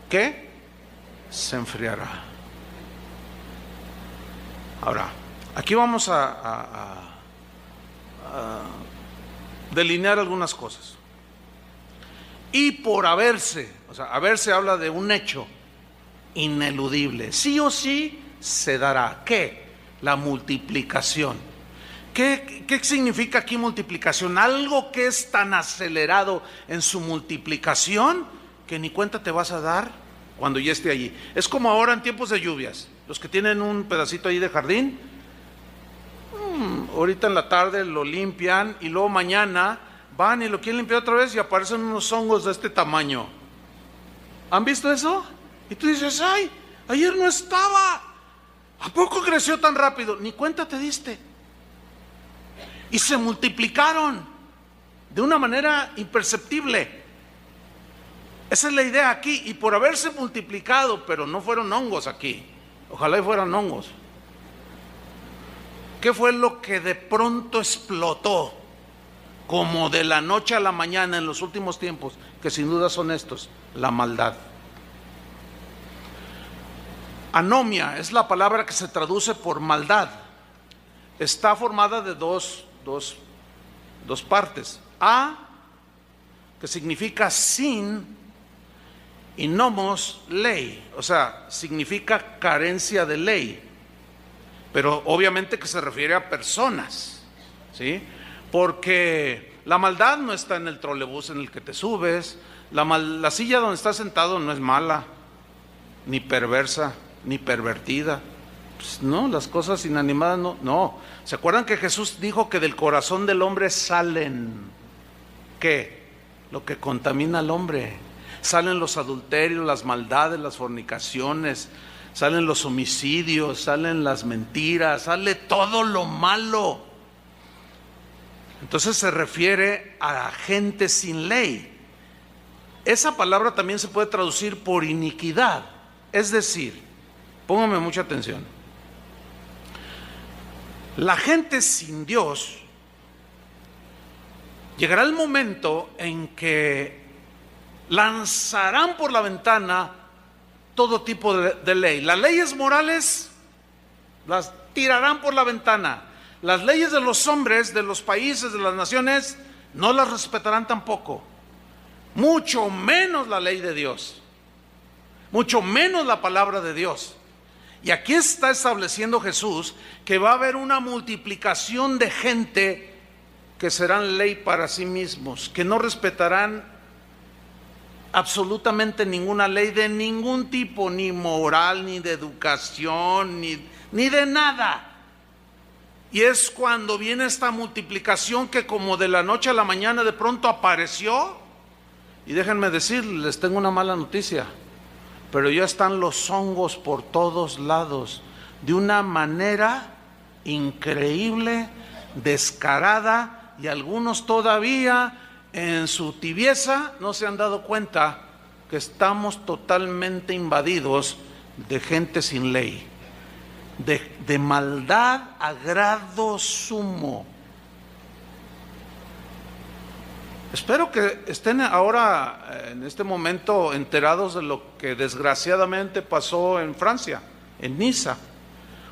Speaker 1: ¿qué? Se enfriará. Ahora, aquí vamos a delinear algunas cosas. Y por haberse, o sea, haberse habla de un hecho ineludible, sí o sí se dará. ¿Qué? La multiplicación. ¿Qué significa aquí multiplicación? Algo que es tan acelerado en su multiplicación que ni cuenta te vas a dar cuando ya esté allí. Es como ahora en tiempos de lluvias. Los que tienen un pedacito ahí de jardín, ahorita en la tarde lo limpian y luego mañana van y lo quieren limpiar otra vez y aparecen unos hongos de este tamaño. ¿Han visto eso? Y tú dices: ay, ayer no estaba. ¿A poco creció tan rápido? Ni cuenta te diste. Y se multiplicaron de una manera imperceptible. Esa es la idea aquí. Y por haberse multiplicado, pero no fueron hongos aquí. Ojalá y fueran hongos. ¿Qué fue lo que de pronto explotó? Como de la noche a la mañana en los últimos tiempos, que sin duda son estos: la maldad. Anomia es la palabra que se traduce por maldad. está formada de dos partes. A, que significa sin, y nomos, ley, o sea, significa carencia de ley, pero obviamente que se refiere a personas, ¿sí? Porque la maldad no está en el trolebús en el que te subes, la silla donde estás sentado no es mala, ni perversa, ni pervertida. Pues no, las cosas inanimadas no. ¿Se acuerdan que Jesús dijo que del corazón del hombre salen, ¿qué? Lo que contamina al hombre. Salen los adulterios, las maldades, las fornicaciones, salen los homicidios, salen las mentiras, sale todo lo malo. Entonces se refiere a gente sin ley. Esa palabra también se puede traducir por iniquidad. Es decir, póngame mucha atención, la gente sin Dios, llegará el momento en que lanzarán por la ventana todo tipo de ley. Las leyes morales las tirarán por la ventana. Las leyes de los hombres, de los países, de las naciones, no las respetarán tampoco. Mucho menos la ley de Dios, mucho menos la palabra de Dios. Y aquí está estableciendo Jesús que va a haber una multiplicación de gente que serán ley para sí mismos, que no respetarán absolutamente ninguna ley de ningún tipo, ni moral, ni de educación, ni de nada. Y es cuando viene esta multiplicación que como de la noche a la mañana de pronto apareció. Y déjenme decirles, les tengo una mala noticia, pero ya están los hongos por todos lados, de una manera increíble, descarada, y algunos todavía en su tibieza no se han dado cuenta que estamos totalmente invadidos de gente sin ley, de maldad a grado sumo. Espero que estén ahora en este momento enterados de lo que desgraciadamente pasó en Francia, en Niza,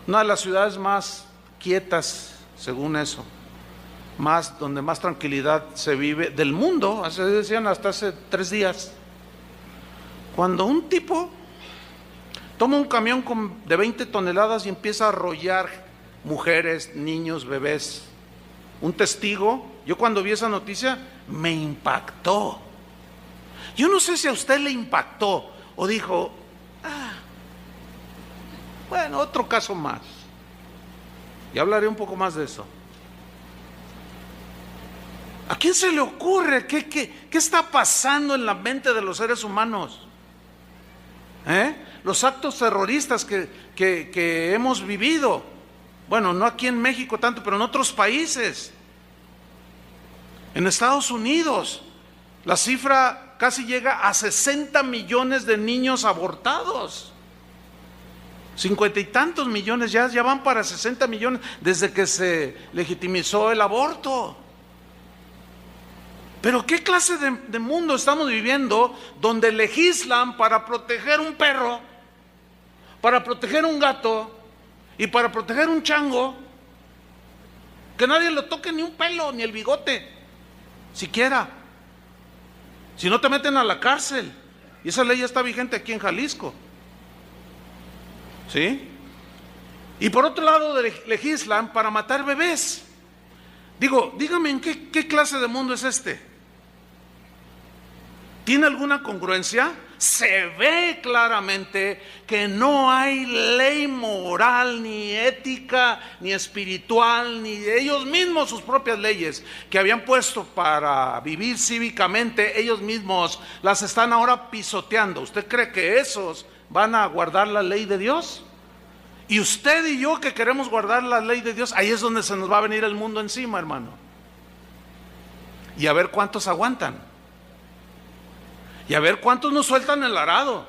Speaker 1: una de las ciudades más quietas, según eso, donde más tranquilidad se vive del mundo, así decían hasta hace 3 días, cuando un tipo toma un camión de 20 toneladas y empieza a arrollar mujeres, niños, bebés. Un testigo, yo cuando vi esa noticia me impactó. Yo no sé si a usted le impactó o dijo, bueno, otro caso más. Y hablaré un poco más de eso. ¿A quién se le ocurre? ¿Qué está pasando en la mente de los seres humanos? Los actos terroristas que hemos vivido, bueno, no aquí en México tanto, pero en otros países. En Estados Unidos, la cifra casi llega a 60 millones de niños abortados. 50 y tantos millones, ya van para 60 millones desde que se legitimizó el aborto. Pero ¿qué clase de mundo estamos viviendo donde legislan para proteger un perro, para proteger un gato y para proteger un chango? Que nadie le toque ni un pelo, ni el bigote, siquiera. Si no te meten a la cárcel. Y esa ley ya está vigente aquí en Jalisco. ¿Sí? Y por otro lado legislan para matar bebés. Dígame, ¿en qué clase de mundo es este? ¿Tiene alguna congruencia? Se ve claramente que no hay ley moral, ni ética, ni espiritual, ni de ellos mismos sus propias leyes que habían puesto para vivir cívicamente, ellos mismos las están ahora pisoteando. ¿Usted cree que esos van a guardar la ley de Dios? Y usted y yo que queremos guardar la ley de Dios, ahí es donde se nos va a venir el mundo encima, hermano. Y a ver cuántos aguantan. Y a ver cuántos no sueltan el arado.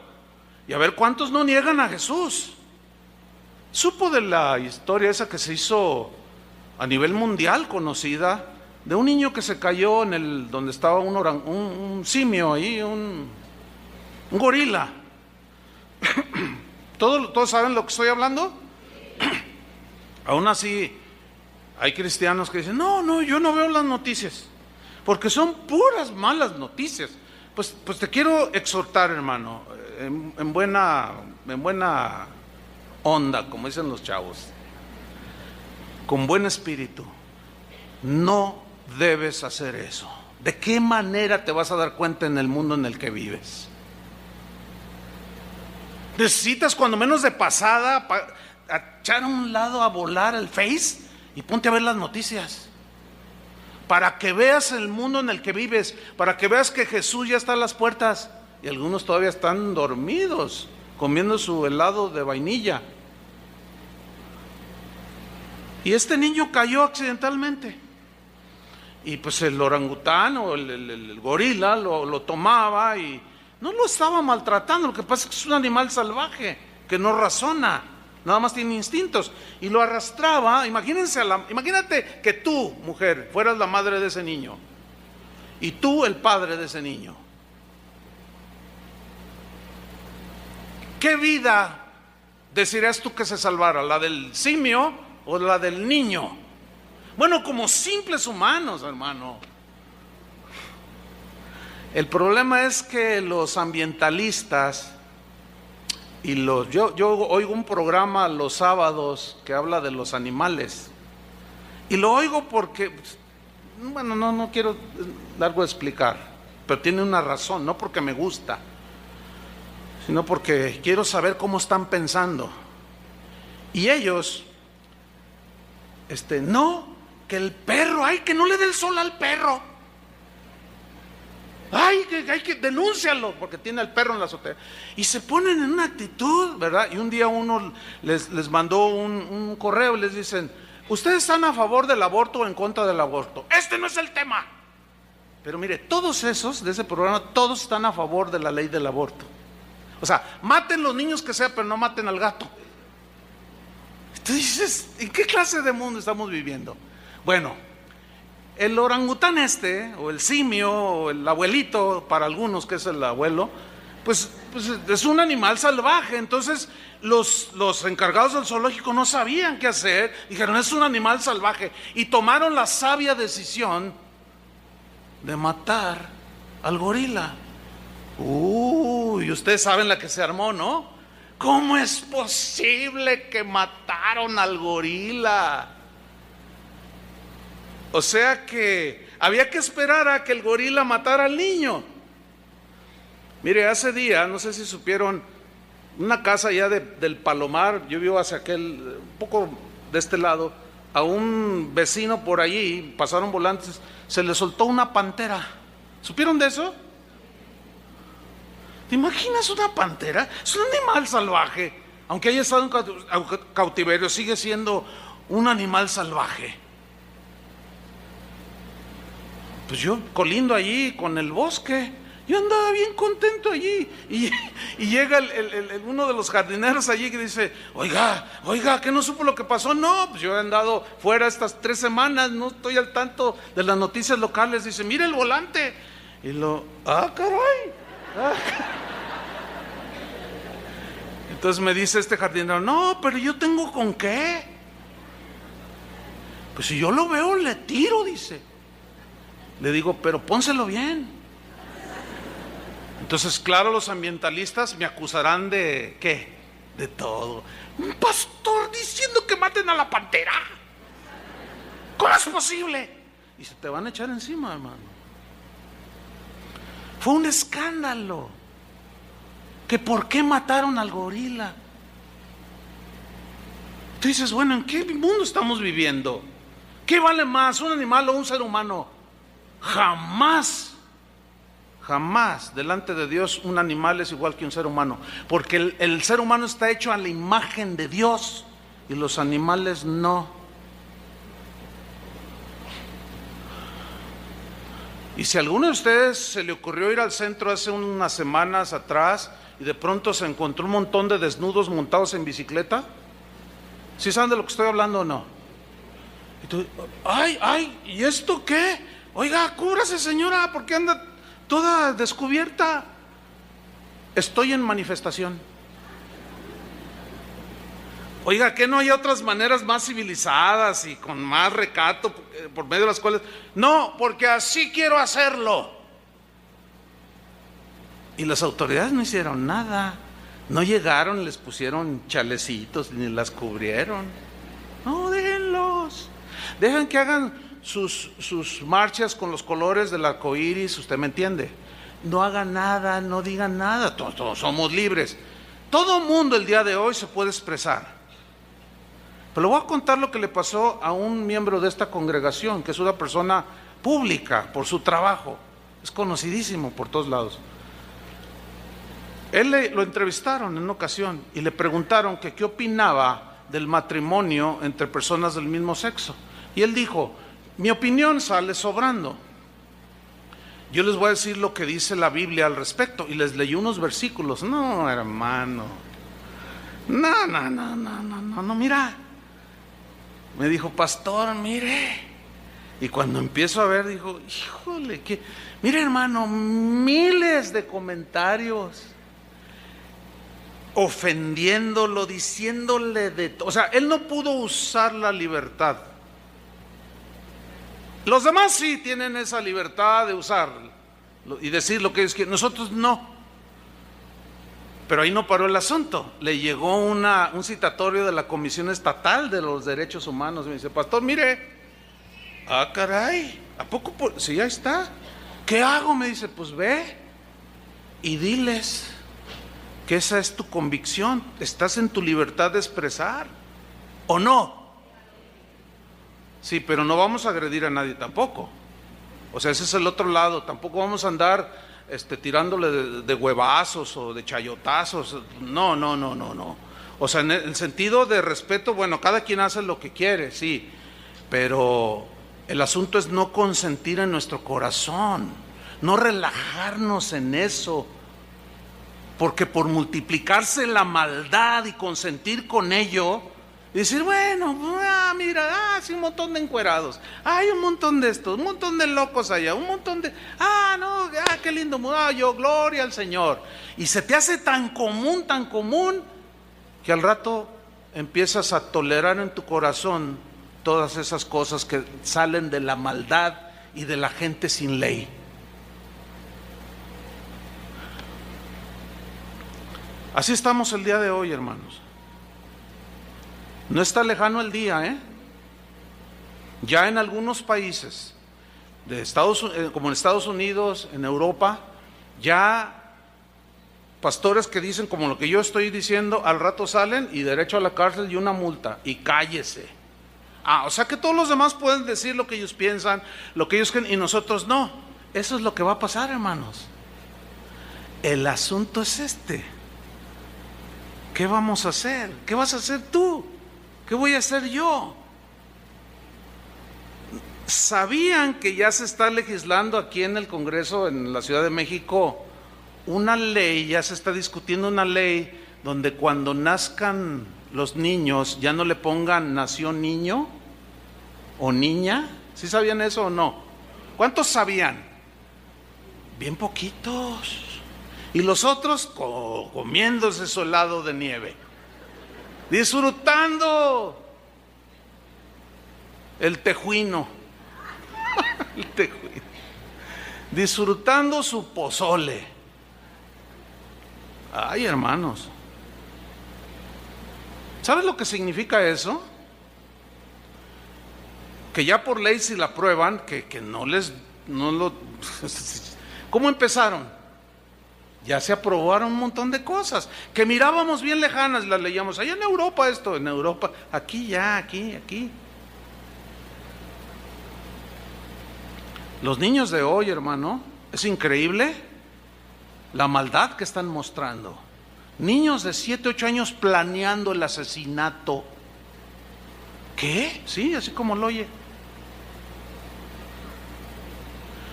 Speaker 1: Y a ver cuántos no niegan a Jesús. Supo de la historia esa que se hizo a nivel mundial conocida, de un niño que se cayó donde estaba un simio ahí, un gorila. ¿Todos saben lo que estoy hablando? Aún así, Hay cristianos que dicen, no, yo no veo las noticias, porque son puras malas noticias. Pues te quiero exhortar, hermano, en buena onda, como dicen los chavos, con buen espíritu. No debes hacer eso. ¿De qué manera te vas a dar cuenta en el mundo en el que vives? Necesitas cuando menos de pasada echar a un lado a volar el Face y ponte a ver las noticias, para que veas el mundo en el que vives, para que veas que Jesús ya está a las puertas y algunos todavía están dormidos comiendo su helado de vainilla. Y este niño cayó accidentalmente y pues el orangután o el gorila lo tomaba y no lo estaba maltratando. Lo que pasa es que es un animal salvaje que no razona, nada más tiene instintos, y lo arrastraba. Imagínate que tú, mujer, fueras la madre de ese niño y tú el padre de ese niño. ¿Qué vida desearías tú que se salvara? ¿La del simio o la del niño? Bueno, como simples humanos, hermano. El problema es que los ambientalistas y yo oigo un programa los sábados que habla de los animales, y lo oigo porque, bueno, no quiero largo de explicar, pero tiene una razón, no porque me gusta, sino porque quiero saber cómo están pensando. Y ellos, no, que el perro, que no le dé el sol al perro. Hay que denúncialo porque tiene al perro en la azotea. Y se ponen en una actitud, ¿verdad? Y un día uno les mandó un correo y les dicen, ¿ustedes están a favor del aborto o en contra del aborto? Este no es el tema. Pero mire, todos esos de ese programa, todos están a favor de la ley del aborto. O sea, maten los niños que sea, pero no maten al gato. Tú dices, ¿en qué clase de mundo estamos viviendo? Bueno, el orangután o el simio, o el abuelito, para algunos que es el abuelo, pues es un animal salvaje. Entonces los encargados del zoológico no sabían qué hacer, dijeron, es un animal salvaje, y tomaron la sabia decisión de matar al gorila. Y ustedes saben la que se armó, ¿no? ¿Cómo es posible que mataron al gorila? O sea que había que esperar a que el gorila matara al niño. Mire, hace día, no sé si supieron, una casa allá del Palomar, yo vivo hacia un poco de este lado, a un vecino por allí, pasaron volantes, se le soltó una pantera. ¿Supieron de eso? ¿Te imaginas una pantera? Es un animal salvaje. Aunque haya estado en cautiverio, sigue siendo un animal salvaje. Pues yo colindo allí con el bosque, yo andaba bien contento allí, y llega uno de los jardineros allí que dice, oiga, ¿que no supo lo que pasó? No, pues yo he andado fuera estas 3 semanas, no estoy al tanto de las noticias locales. Dice, mire el volante. Y caray. Entonces me dice este jardinero, no, pero yo tengo con qué. Pues si yo lo veo, le tiro, dice. Le digo, pero pónselo bien. Entonces, claro, los ambientalistas me acusarán de ¿qué? De todo. Un pastor diciendo que maten a la pantera. ¿Cómo es posible? Y se te van a echar encima, hermano. Fue un escándalo. Que por qué mataron al gorila. Tú dices, bueno, ¿en qué mundo estamos viviendo? ¿Qué vale más, un animal o un ser humano? Jamás delante de Dios un animal es igual que un ser humano, porque el ser humano está hecho a la imagen de Dios y los animales no. Y si a alguno de ustedes se le ocurrió ir al centro hace unas semanas atrás y de pronto se encontró un montón de desnudos montados en bicicleta, ¿sí saben de lo que estoy hablando o no? Y tú, ¿y esto qué? Oiga, cúbrase, señora, ¿por qué anda toda descubierta? Estoy en manifestación. Oiga, ¿que no hay otras maneras más civilizadas y con más recato por medio de las cuales? No, porque así quiero hacerlo. Y las autoridades no hicieron nada. No llegaron, les pusieron chalecitos, ni las cubrieron. No, déjenlos. Dejen que hagan sus marchas con los colores del arco iris, usted me entiende. No hagan nada, no digan nada, todos somos libres. Todo mundo el día de hoy se puede expresar. Pero le voy a contar lo que le pasó a un miembro de esta congregación, que es una persona pública por su trabajo. Es conocidísimo por todos lados. Lo entrevistaron en una ocasión y le preguntaron que qué opinaba del matrimonio entre personas del mismo sexo. Y él dijo, mi opinión sale sobrando. Yo les voy a decir lo que dice la Biblia al respecto. Y les leí unos versículos. No, hermano. No, mira. Me dijo, pastor, mire. Y cuando empiezo a ver, dijo, híjole, mire, hermano, miles de comentarios ofendiéndolo, diciéndole de todo. O sea, él no pudo usar la libertad. Los demás sí tienen esa libertad de usar y decir lo que ellos quieren. Nosotros no. Pero ahí no paró el asunto. Le llegó un citatorio de la Comisión Estatal de los Derechos Humanos. Me dice, pastor, mire. Ah, caray. ¿A poco? Sí, ahí está. ¿Qué hago? Me dice, pues ve y diles que esa es tu convicción. Estás en tu libertad de expresar. ¿O no? Sí, pero no vamos a agredir a nadie tampoco. O sea, ese es el otro lado. Tampoco vamos a andar tirándole de huevazos o de chayotazos. No. O sea, en el sentido de respeto, bueno, cada quien hace lo que quiere, sí. Pero el asunto es no consentir en nuestro corazón, no relajarnos en eso. Porque por multiplicarse la maldad y consentir con ello, y decir, bueno, mira, sí, un montón de encuerados, hay un montón de estos, un montón de locos allá, un montón de, qué lindo, gloria al Señor. Y se te hace tan común, que al rato empiezas a tolerar en tu corazón todas esas cosas que salen de la maldad y de la gente sin ley. Así estamos el día de hoy, hermanos. No está lejano el día, Ya en algunos países, como en Estados Unidos, en Europa, ya pastores que dicen como lo que yo estoy diciendo, al rato salen y derecho a la cárcel y una multa, y cállese. O sea que todos los demás pueden decir lo que ellos piensan, lo que ellos creen, y nosotros no. Eso es lo que va a pasar, hermanos. El asunto es ¿qué vamos a hacer? ¿Qué vas a hacer tú? ¿Qué voy a hacer yo? ¿Sabían que ya se está legislando aquí en el Congreso, en la Ciudad de México, una ley, ya se está discutiendo una ley donde cuando nazcan los niños ya no le pongan nació niño o niña? ¿Sí sabían eso o no? ¿Cuántos sabían? Bien poquitos. Y los otros comiéndose su helado de nieve, disfrutando el tejuino, disfrutando su pozole. Ay, hermanos, ¿sabes lo que significa eso? Que ya por ley, si la aprueban, que ¿cómo empezaron? Ya se aprobaron un montón de cosas que mirábamos bien lejanas, las leíamos allá en Europa, en Europa, aquí. Los niños de hoy, hermano, es increíble la maldad que están mostrando. Niños de 7, 8 años planeando el asesinato. ¿Qué? Sí, así como lo oye.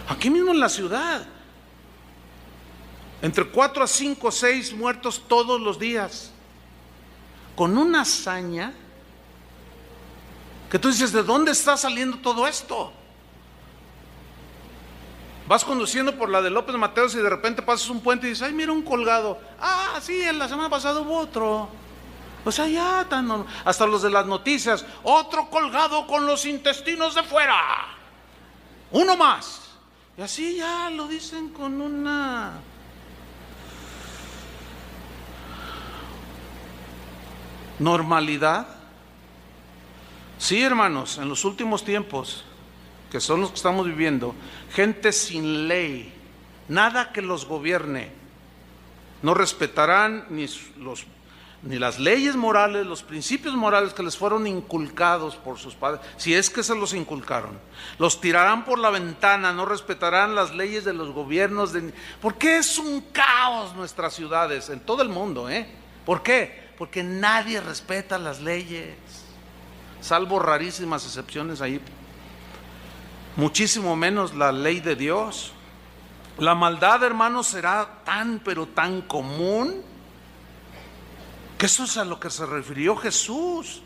Speaker 1: Aquí mismo en la ciudad. Entre 4 a 5, 6 muertos todos los días. Con una hazaña que tú dices, ¿de dónde está saliendo todo esto? Vas conduciendo por la de López Mateos y de repente pasas un puente y dices, ay, mira un colgado. Sí, en la semana pasada hubo otro. O sea, ya hasta los de las noticias, otro colgado con los intestinos de fuera, uno más. Y así ya lo dicen con una normalidad. Sí, hermanos, en los últimos tiempos, que son los que estamos viviendo, gente sin ley, nada que los gobierne, no respetarán ni las leyes morales, los principios morales que les fueron inculcados por sus padres, si es que se los inculcaron. Los tirarán por la ventana, no respetarán las leyes de los gobiernos. Porque es un caos nuestras ciudades, en todo el mundo, ¿Por qué? Porque nadie respeta las leyes, salvo rarísimas excepciones ahí. Muchísimo menos la ley de Dios. La maldad, hermanos, será tan, pero tan común, que eso es a lo que se refirió Jesús,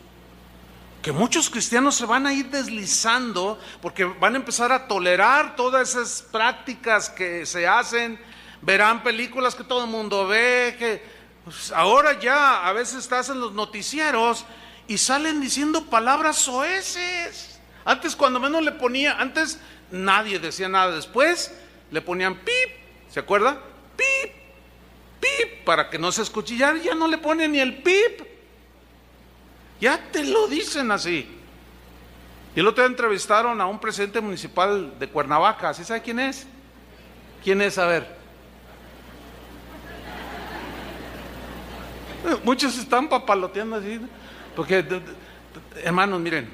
Speaker 1: que muchos cristianos se van a ir deslizando porque van a empezar a tolerar todas esas prácticas que se hacen. Verán películas que todo el mundo ve, que pues, ahora ya a veces estás en los noticieros y salen diciendo palabras soeces. Antes, cuando menos antes nadie decía nada, después le ponían pip, ¿se acuerda? Pip, pip, para que no se escuche. Ya no le ponen ni el pip, ya te lo dicen así. Y el otro día entrevistaron a un presidente municipal de Cuernavaca. ¿Sí sabe quién es? ¿Quién es? A ver. Muchos están papaloteando así, porque, hermanos, miren,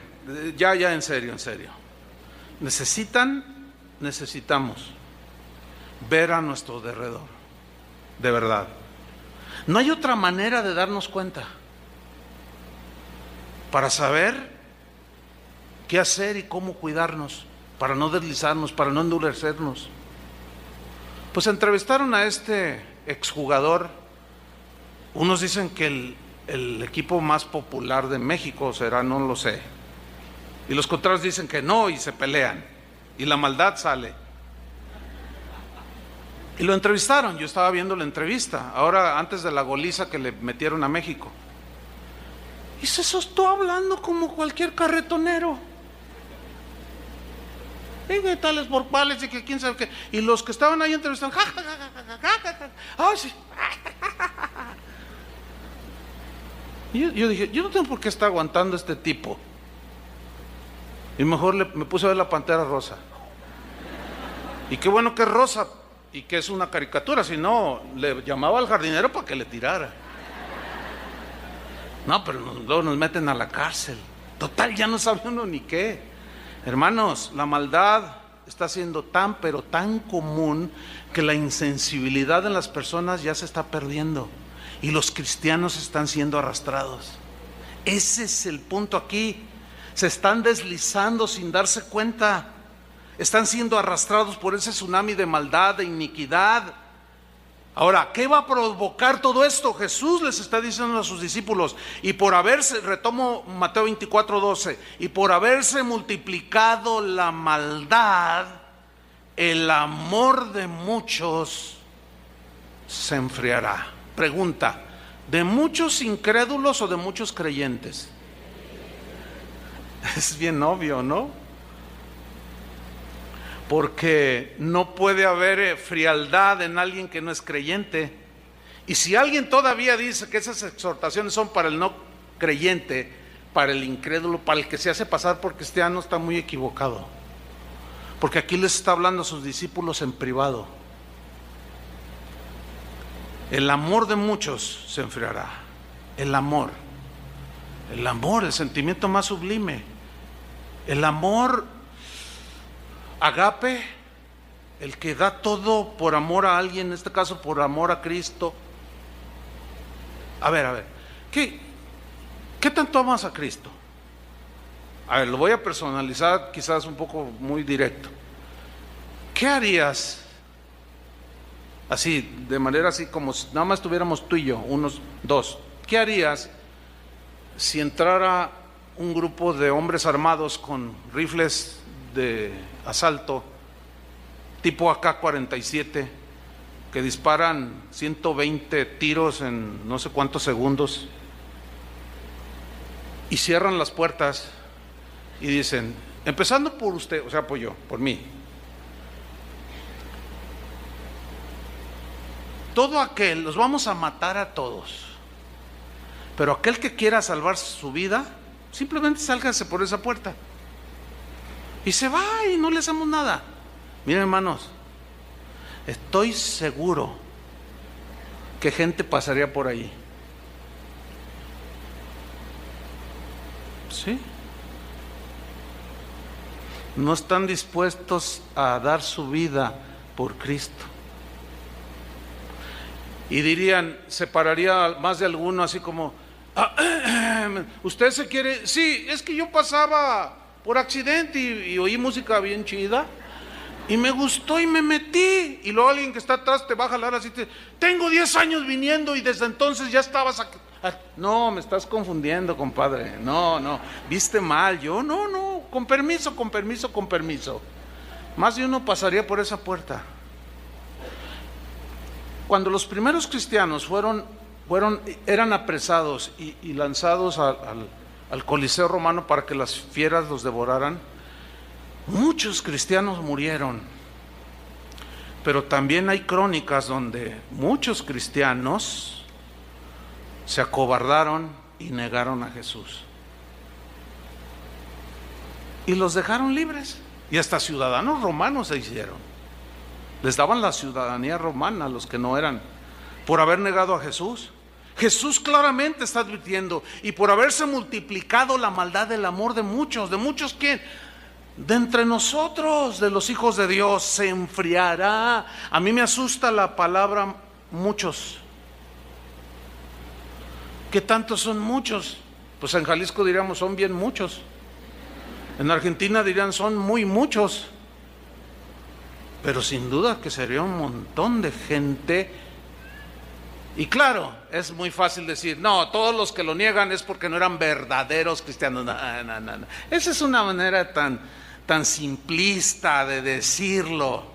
Speaker 1: ya en serio, necesitamos ver a nuestro derredor, de verdad. No hay otra manera de darnos cuenta, para saber qué hacer y cómo cuidarnos, para no deslizarnos, para no endurecernos. Pues entrevistaron a este exjugador. Unos dicen que el equipo más popular de México será, no lo sé, y los contrarios dicen que no, y se pelean, y la maldad sale. Y lo entrevistaron, yo estaba viendo la entrevista, ahora antes de la goliza que le metieron a México, y se soltó hablando como cualquier carretonero. Y que tales por cuales, y que quién sabe qué. Y los que estaban ahí entrevistando, ¡ay, sí! Y yo dije, yo no tengo por qué estar aguantando a este tipo. Y mejor me puse a ver La Pantera Rosa. Y qué bueno que es rosa y que es una caricatura, si no, le llamaba al jardinero para que le tirara. No, pero luego nos meten a la cárcel. Total, ya no sabe uno ni qué. Hermanos, la maldad está siendo tan, pero tan común que la insensibilidad en las personas ya se está perdiendo. Y los cristianos están siendo arrastrados. Ese es el punto aquí. Se están deslizando sin darse cuenta. Están siendo arrastrados por ese tsunami de maldad, de iniquidad. Ahora, ¿qué va a provocar todo esto? Jesús les está diciendo a sus discípulos, y por haberse, retomo Mateo 24:12, y por haberse multiplicado la maldad, el amor de muchos se enfriará. Pregunta, ¿de muchos incrédulos o de muchos creyentes? Es bien obvio, ¿no? Porque no puede haber frialdad en alguien que no es creyente. Y si alguien todavía dice que esas exhortaciones son para el no creyente, para el incrédulo, para el que se hace pasar por cristiano, está muy equivocado. Porque aquí les está hablando a sus discípulos en privado. El amor de muchos se enfriará. El amor, el sentimiento más sublime. El amor agape, el que da todo por amor a alguien, en este caso por amor a Cristo. A ver, ¿qué tanto amas a Cristo? A ver, lo voy a personalizar, quizás un poco muy directo. ¿Qué harías? Así, de manera así como si nada más estuviéramos tú y yo, unos dos. ¿Qué harías si entrara un grupo de hombres armados con rifles de asalto tipo AK-47 que disparan 120 tiros en no sé cuántos segundos y cierran las puertas y dicen, empezando por usted, o sea, por yo, por mí. Todo aquel, los vamos a matar a todos, pero aquel que quiera salvar su vida, simplemente sálgase por esa puerta. Y se va y no le hacemos nada. Miren, hermanos, estoy seguro que gente pasaría por ahí. ¿Sí? No están dispuestos a dar su vida por Cristo. Y dirían, se pararía más de alguno así como, ¿usted se quiere? Sí, es que yo pasaba por accidente y oí música bien chida y me gustó y me metí. Y luego alguien que está atrás te va a jalar así, tengo 10 años viniendo y desde entonces ya estabas aquí. No, me estás confundiendo, compadre. No, viste mal. Yo, no, con permiso. Más de uno pasaría por esa puerta. Cuando los primeros cristianos eran apresados y lanzados al Coliseo romano para que las fieras los devoraran, muchos cristianos murieron. Pero también hay crónicas donde muchos cristianos se acobardaron y negaron a Jesús. Y los dejaron libres. Y hasta ciudadanos romanos se hicieron. Les daban la ciudadanía romana a los que no eran, por haber negado a Jesús. Jesús claramente está advirtiendo, y por haberse multiplicado la maldad del amor de muchos ¿quién? De entre nosotros, de los hijos de Dios, se enfriará. A mí me asusta la palabra muchos. ¿Qué tantos son muchos? Pues en Jalisco diríamos son bien muchos. En Argentina dirían son muy muchos. Pero sin duda que sería un montón de gente. Y claro, es muy fácil decir, no, todos los que lo niegan es porque no eran verdaderos cristianos. No. Esa es una manera tan simplista de decirlo.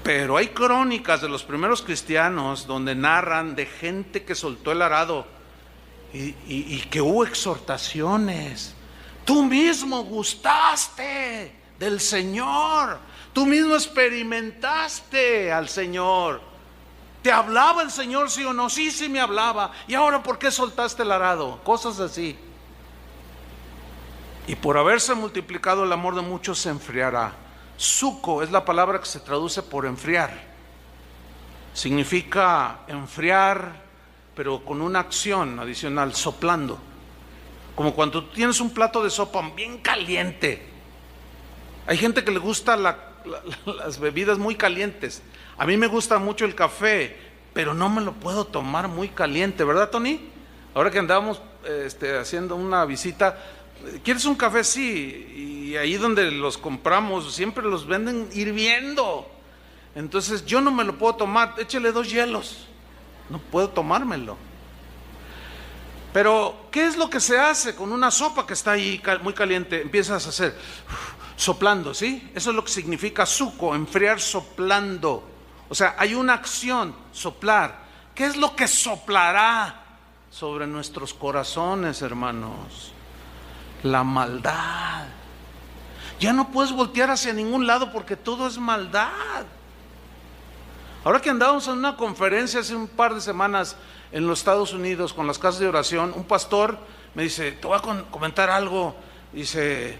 Speaker 1: Pero hay crónicas de los primeros cristianos donde narran de gente que soltó el arado y que hubo exhortaciones. Tú mismo gustaste del Señor, tú mismo experimentaste al Señor. ¿Te hablaba el Señor, sí o no? Sí me hablaba. ¿Y ahora por qué soltaste el arado? Cosas así. Y por haberse multiplicado el amor de muchos se enfriará. Suco es la palabra que se traduce por enfriar. Significa enfriar, pero con una acción adicional, soplando. Como cuando tú tienes un plato de sopa bien caliente. Hay gente que le gusta las bebidas muy calientes. A mí me gusta mucho el café, pero no me lo puedo tomar muy caliente, ¿verdad, Tony? Ahora que andábamos haciendo una visita, ¿quieres un café? Sí, y ahí donde los compramos siempre los venden hirviendo. Entonces yo no me lo puedo tomar, échale 2 hielos, no puedo tomármelo. Pero ¿qué es lo que se hace con una sopa que está ahí muy caliente? Empiezas a hacer soplando, ¿sí? Eso es lo que significa suco, enfriar soplando. O sea, hay una acción, soplar. ¿Qué es lo que soplará sobre nuestros corazones, hermanos? La maldad. Ya no puedes voltear hacia ningún lado porque todo es maldad. Ahora que andábamos en una conferencia hace un par de semanas en los Estados Unidos con las casas de oración, un pastor me dice, te voy a comentar algo. Dice,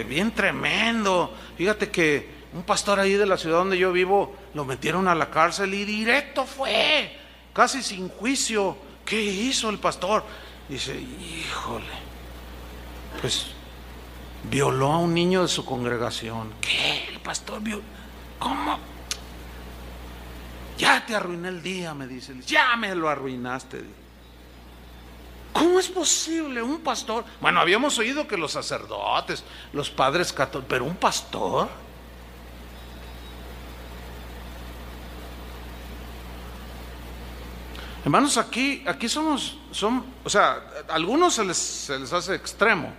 Speaker 1: bien tremendo. Fíjate que un pastor ahí de la ciudad donde yo vivo lo metieron a la cárcel y directo fue, casi sin juicio. ¿Qué hizo el pastor? Dice, híjole, pues violó a un niño de su congregación. ¿Qué? ¿El pastor violó? ¿Cómo? Ya te arruiné el día, me dice. Ya me lo arruinaste. ¿Cómo es posible un pastor? Bueno, habíamos oído que los sacerdotes, los padres católicos, pero un pastor. Hermanos, aquí o sea, a algunos se les hace extremo,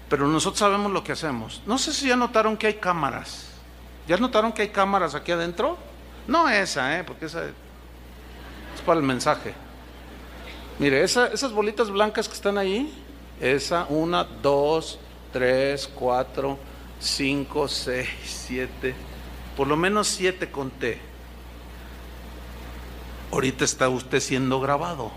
Speaker 1: pero nosotros sabemos lo que hacemos. No sé si ya notaron que hay cámaras. ¿Ya notaron que hay cámaras aquí adentro? No esa, porque esa es para el mensaje. Mire, esas bolitas blancas que están ahí, esa, 1, 2, 3, 4, 5, 6, 7, por lo menos 7 conté. Ahorita está usted siendo grabado.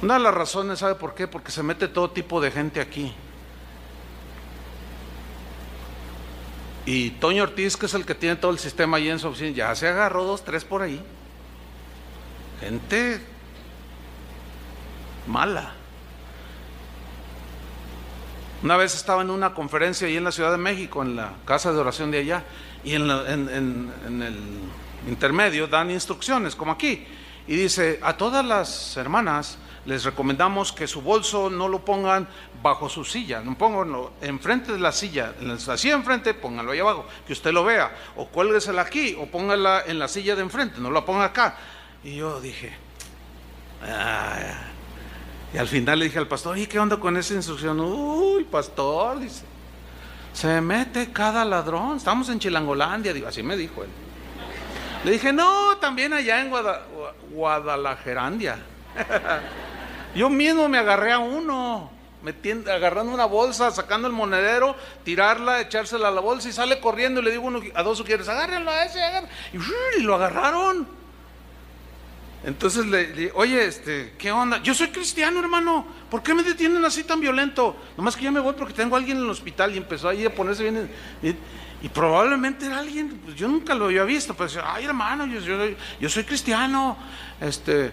Speaker 1: Una de las razones, ¿sabe por qué? Porque se mete todo tipo de gente aquí. Y Toño Ortiz, que es el que tiene todo el sistema ahí en su oficina, ya se agarró 2, 3 por ahí. Gente mala. Una vez estaba en una conferencia ahí en la Ciudad de México, en la casa de oración de allá, y en el intermedio dan instrucciones, como aquí, y dice: a todas las hermanas les recomendamos que su bolso no lo pongan bajo su silla, no pónganlo enfrente de la silla, así enfrente, pónganlo ahí abajo, que usted lo vea, o cuélguesela aquí, o póngala en la silla de enfrente, no la ponga acá. Y yo dije, y al final le dije al pastor: ¿y qué onda con esa instrucción? Uy, pastor, dice, se mete cada ladrón, estamos en Chilangolandia, digo, así me dijo él. Le dije: no, también allá en Guadalajarandia. Yo mismo me agarré a uno, agarrando una bolsa, sacando el monedero, tirarla, echársela a la bolsa, y sale corriendo, y le digo a 2 quieres, agárrenlo a ese, y lo agarraron. Entonces le dije: oye, ¿qué onda? Yo soy cristiano, hermano, ¿por qué me detienen así tan violento? Nomás que ya me voy porque tengo a alguien en el hospital. Y empezó ahí a ponerse bien, y probablemente era alguien, pues yo nunca lo había visto, pero decía: ay, hermano, yo soy cristiano. Entonces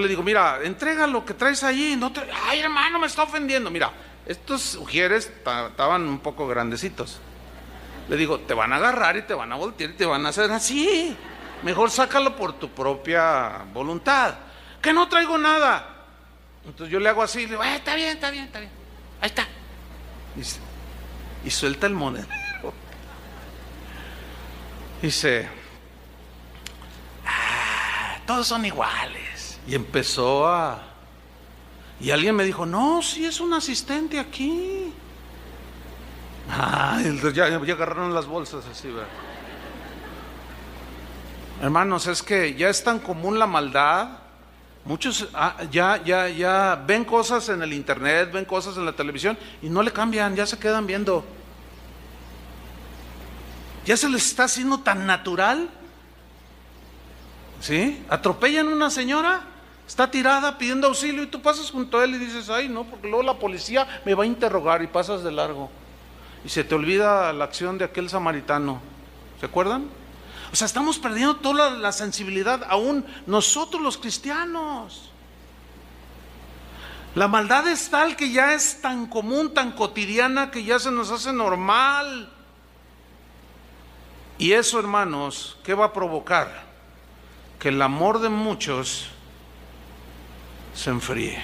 Speaker 1: le digo: mira, entrega lo que traes ahí, ay, hermano, me está ofendiendo. Mira, estos ujieres estaban un poco grandecitos. Le digo: te van a agarrar y te van a voltear y te van a hacer así. Mejor sácalo por tu propia voluntad. Que no traigo nada. Entonces yo le hago así, le digo: está bien. Ahí está. Y suelta el monedero. Dice: todos son iguales. Y empezó y alguien me dijo: no, sí es un asistente aquí. Ya agarraron las bolsas así, ¿verdad? Hermanos, es que ya es tan común la maldad. Muchos ya ven cosas en el internet, ven cosas en la televisión y no le cambian, ya se quedan viendo. Ya se les está haciendo tan natural. ¿Sí? Atropellan a una señora, está tirada pidiendo auxilio, y tú pasas junto a él y dices: ay, no, porque luego la policía me va a interrogar, y pasas de largo. Y se te olvida la acción de aquel samaritano. ¿Se acuerdan? O sea, estamos perdiendo toda la sensibilidad, aún nosotros los cristianos. La maldad es tal que ya es tan común, tan cotidiana, que ya se nos hace normal. Y eso, hermanos, ¿qué va a provocar? Que el amor de muchos se enfríe.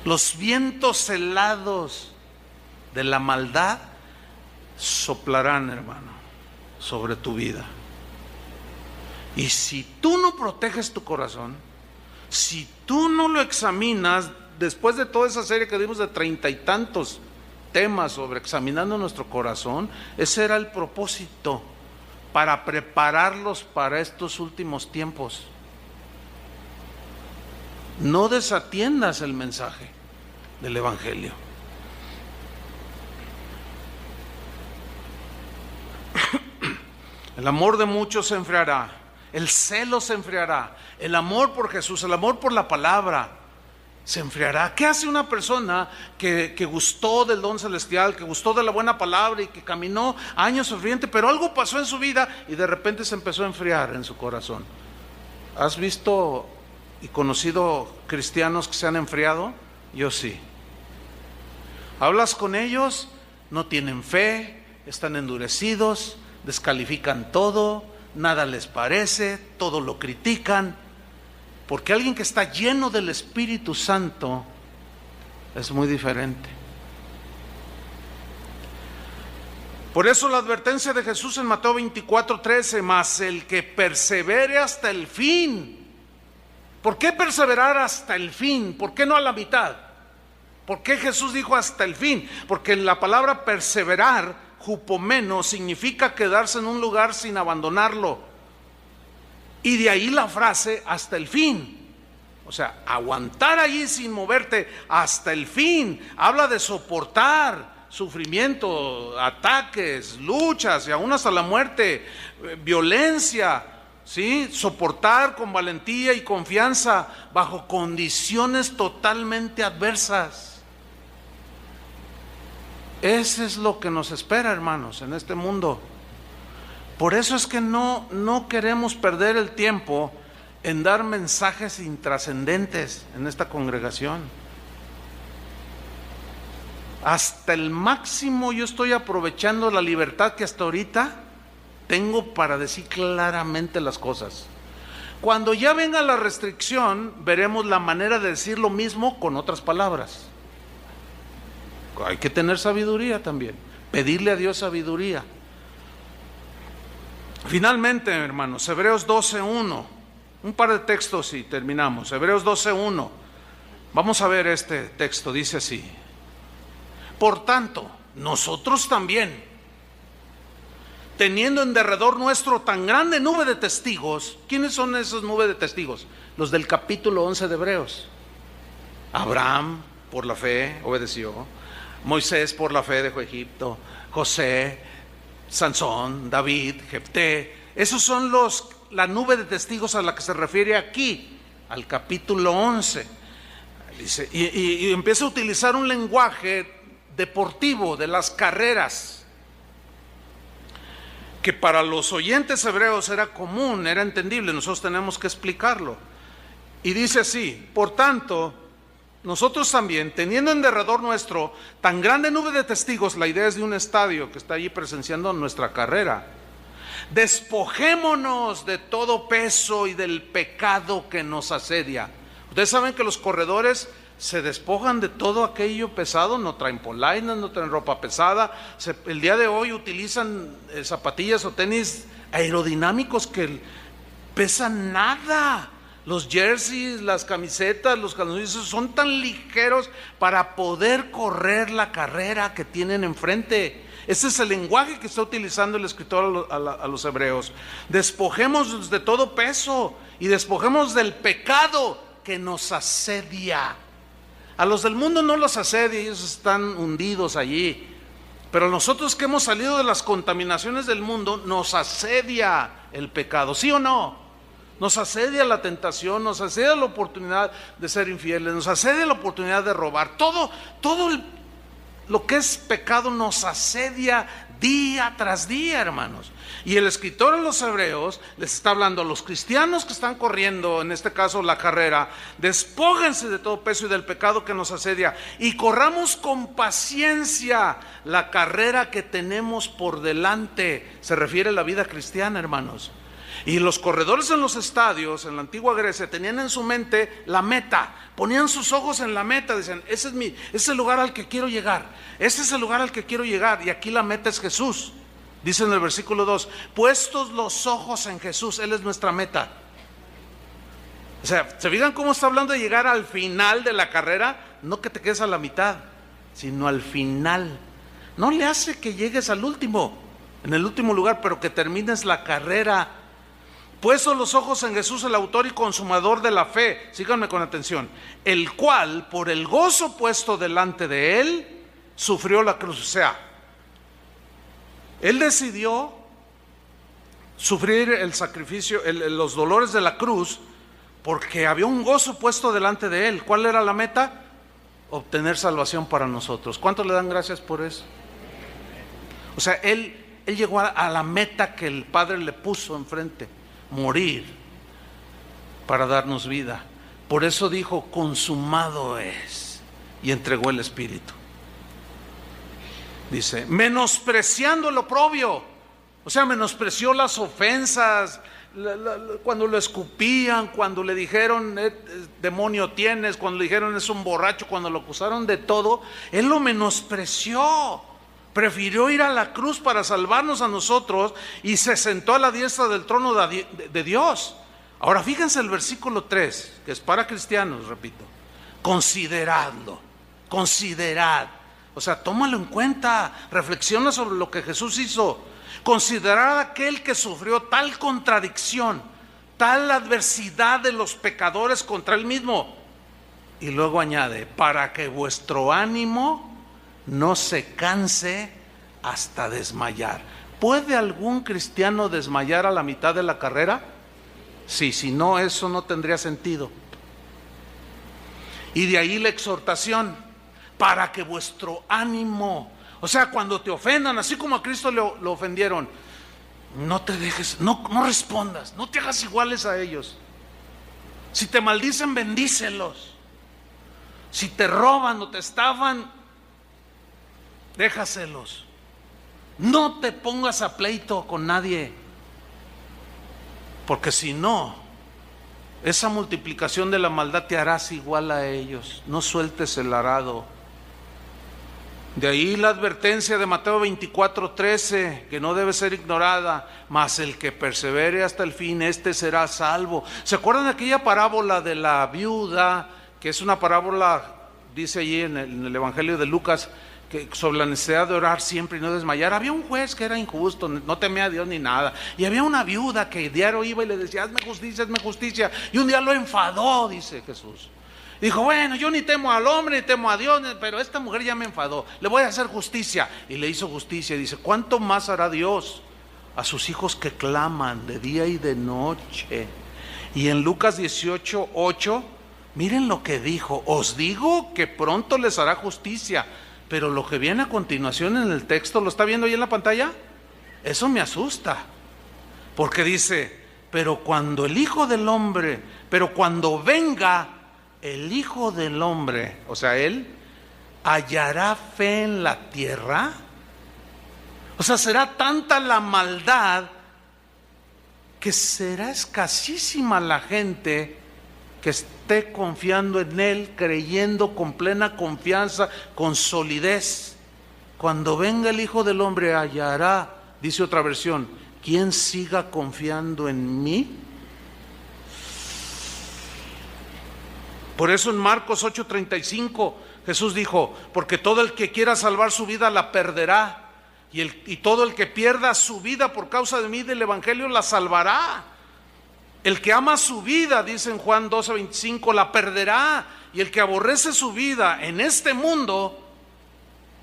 Speaker 1: Los vientos helados de la maldad soplarán, hermano, sobre tu vida. Y si tú no proteges tu corazón, si tú no lo examinas, después de toda esa serie que dimos de 30 y tantos temas sobre examinando nuestro corazón, ese era el propósito, para prepararlos para estos últimos tiempos. No desatiendas el mensaje del Evangelio. El amor de muchos se enfriará, el celo se enfriará, el amor por Jesús, el amor por la palabra se enfriará. ¿Qué hace una persona que gustó del don celestial, que gustó de la buena palabra y que caminó años ferviente, pero algo pasó en su vida y de repente se empezó a enfriar en su corazón? ¿Has visto y conocido cristianos que se han enfriado? Yo sí. Hablas con ellos, no tienen fe, están endurecidos, descalifican todo, nada les parece, todo lo critican, porque alguien que está lleno del Espíritu Santo es muy diferente. Por eso la advertencia de Jesús en Mateo 24:13: mas el que persevere hasta el fin. ¿Por qué perseverar hasta el fin? ¿Por qué no a la mitad? ¿Por qué Jesús dijo hasta el fin? Porque la palabra perseverar, hupomeno, significa quedarse en un lugar sin abandonarlo. Y de ahí la frase hasta el fin. O sea, aguantar allí sin moverte hasta el fin. Habla de soportar sufrimiento, ataques, luchas y aún hasta la muerte, violencia, ¿sí? Soportar con valentía y confianza bajo condiciones totalmente adversas. Eso es lo que nos espera, hermanos, en este mundo. Por eso es que no queremos perder el tiempo en dar mensajes intrascendentes en esta congregación. Hasta el máximo yo estoy aprovechando la libertad que hasta ahorita tengo para decir claramente las cosas. Cuando ya venga la restricción, veremos la manera de decir lo mismo con otras palabras. Hay que tener sabiduría también, pedirle a Dios sabiduría. Finalmente, hermanos, Hebreos 12:1. Un par de textos y terminamos. Hebreos 12:1. Vamos a ver este texto, dice así: por tanto, nosotros también, teniendo en derredor nuestro tan grande nube de testigos. ¿Quiénes son esas nubes de testigos? Los del capítulo 11 de Hebreos. Abraham, por la fe, obedeció. Moisés, por la fe, dejó Egipto. José, Sansón, David, Jefté. Esos son la nube de testigos a la que se refiere aquí, al capítulo 11. Dice, y empieza a utilizar un lenguaje deportivo de las carreras, que para los oyentes hebreos era común, era entendible. Nosotros tenemos que explicarlo. Y dice así: por tanto, nosotros también, teniendo en derredor nuestro tan grande nube de testigos. La idea es de un estadio que está allí presenciando nuestra carrera. Despojémonos de todo peso y del pecado que nos asedia. Ustedes saben que los corredores se despojan de todo aquello pesado, no traen polainas, no traen ropa pesada. El día de hoy utilizan zapatillas o tenis aerodinámicos que pesan nada. Los jerseys, las camisetas, los calzones son tan ligeros para poder correr la carrera que tienen enfrente. Ese es el lenguaje que está utilizando el escritor a los hebreos. Despojémonos de todo peso y despojemos del pecado que nos asedia. A los del mundo no los asedia, ellos están hundidos allí. Pero nosotros que hemos salido de las contaminaciones del mundo, nos asedia el pecado, ¿sí o no? Nos asedia la tentación, nos asedia la oportunidad de ser infieles, nos asedia la oportunidad de robar. Todo lo que es pecado nos asedia día tras día, hermanos. Y el escritor a los hebreos les está hablando a los cristianos que están corriendo, en este caso la carrera: despójense de todo peso y del pecado que nos asedia y corramos con paciencia la carrera que tenemos por delante. Se refiere a la vida cristiana, hermanos. Y los corredores en los estadios, en la antigua Grecia, tenían en su mente la meta, ponían sus ojos en la meta, decían: ese es el lugar al que quiero llegar, ese es el lugar al que quiero llegar. Y aquí la meta es Jesús. Dice en el versículo 2: puestos los ojos en Jesús, Él es nuestra meta. O sea, ¿se fijan cómo está hablando de llegar al final de la carrera? No que te quedes a la mitad, sino al final. No le hace que llegues al último, en el último lugar, pero que termines la carrera. Puestos los ojos en Jesús, el autor y consumador de la fe. Síganme con atención. El cual, por el gozo puesto delante de Él, sufrió la cruz. O sea, Él decidió sufrir el sacrificio, los dolores de la cruz, porque había un gozo puesto delante de Él. ¿Cuál era la meta? Obtener salvación para nosotros. ¿Cuántos le dan gracias por eso? O sea, Él llegó a la meta que el Padre le puso enfrente: morir para darnos vida. Por eso dijo: consumado es, y entregó el Espíritu. Dice: menospreciando el oprobio. O sea, menospreció las ofensas, cuando lo escupían, cuando le dijeron demonio tienes, cuando le dijeron es un borracho, cuando lo acusaron de todo. Él lo menospreció. Prefirió ir a la cruz para salvarnos a nosotros y se sentó a la diestra del trono de Dios. Ahora fíjense el versículo 3, que es para cristianos, repito: consideradlo, considerad. O sea, tómalo en cuenta, reflexiona sobre lo que Jesús hizo. Considerad aquel que sufrió tal contradicción tal adversidad de los pecadores contra Él mismo. Y luego añade, para que vuestro ánimo no se canse hasta desmayar. ¿Puede algún cristiano desmayar a la mitad de la carrera? Sí, si no, eso no tendría sentido. Y de ahí la exhortación, para que vuestro ánimo, o sea, cuando te ofendan, así como a Cristo lo ofendieron, no te dejes, no respondas, no te hagas iguales a ellos. Si te maldicen, bendícelos. Si te roban o te estafan, déjaselos. No te pongas a pleito con nadie, porque si no, esa multiplicación de la maldad te harás igual a ellos. No sueltes el arado. De ahí la advertencia de Mateo 24:13, que no debe ser ignorada, mas el que persevere hasta el fin, este será salvo. ¿Se acuerdan de aquella parábola de la viuda, que es una parábola, dice allí en el Evangelio de Lucas, que sobre la necesidad de orar siempre y no desmayar? Había un juez que era injusto, no temía a Dios ni nada, y había una viuda que diario iba y le decía, hazme justicia, y un día lo enfadó, dice Jesús. Dijo, bueno, yo ni temo al hombre, ni temo a Dios, pero esta mujer ya me enfadó, le voy a hacer justicia. Y le hizo justicia, y dice, ¿cuánto más hará Dios a sus hijos que claman de día y de noche? Y en Lucas 18:8, miren lo que dijo, os digo que pronto les hará justicia. Pero lo que viene a continuación en el texto, ¿lo está viendo ahí en la pantalla? Eso me asusta, porque dice, pero cuando venga el Hijo del Hombre, o sea, Él, ¿hallará fe en la tierra? O sea, será tanta la maldad que será escasísima la gente que esté confiando en Él, creyendo con plena confianza, con solidez. Cuando venga el Hijo del Hombre, hallará, dice otra versión, ¿quién siga confiando en mí? Por eso en Marcos 8:35 Jesús dijo, porque todo el que quiera salvar su vida la perderá, y todo el que pierda su vida por causa de mí, del Evangelio, la salvará. El que ama su vida, dice en Juan 12:25, la perderá, y el que aborrece su vida en este mundo,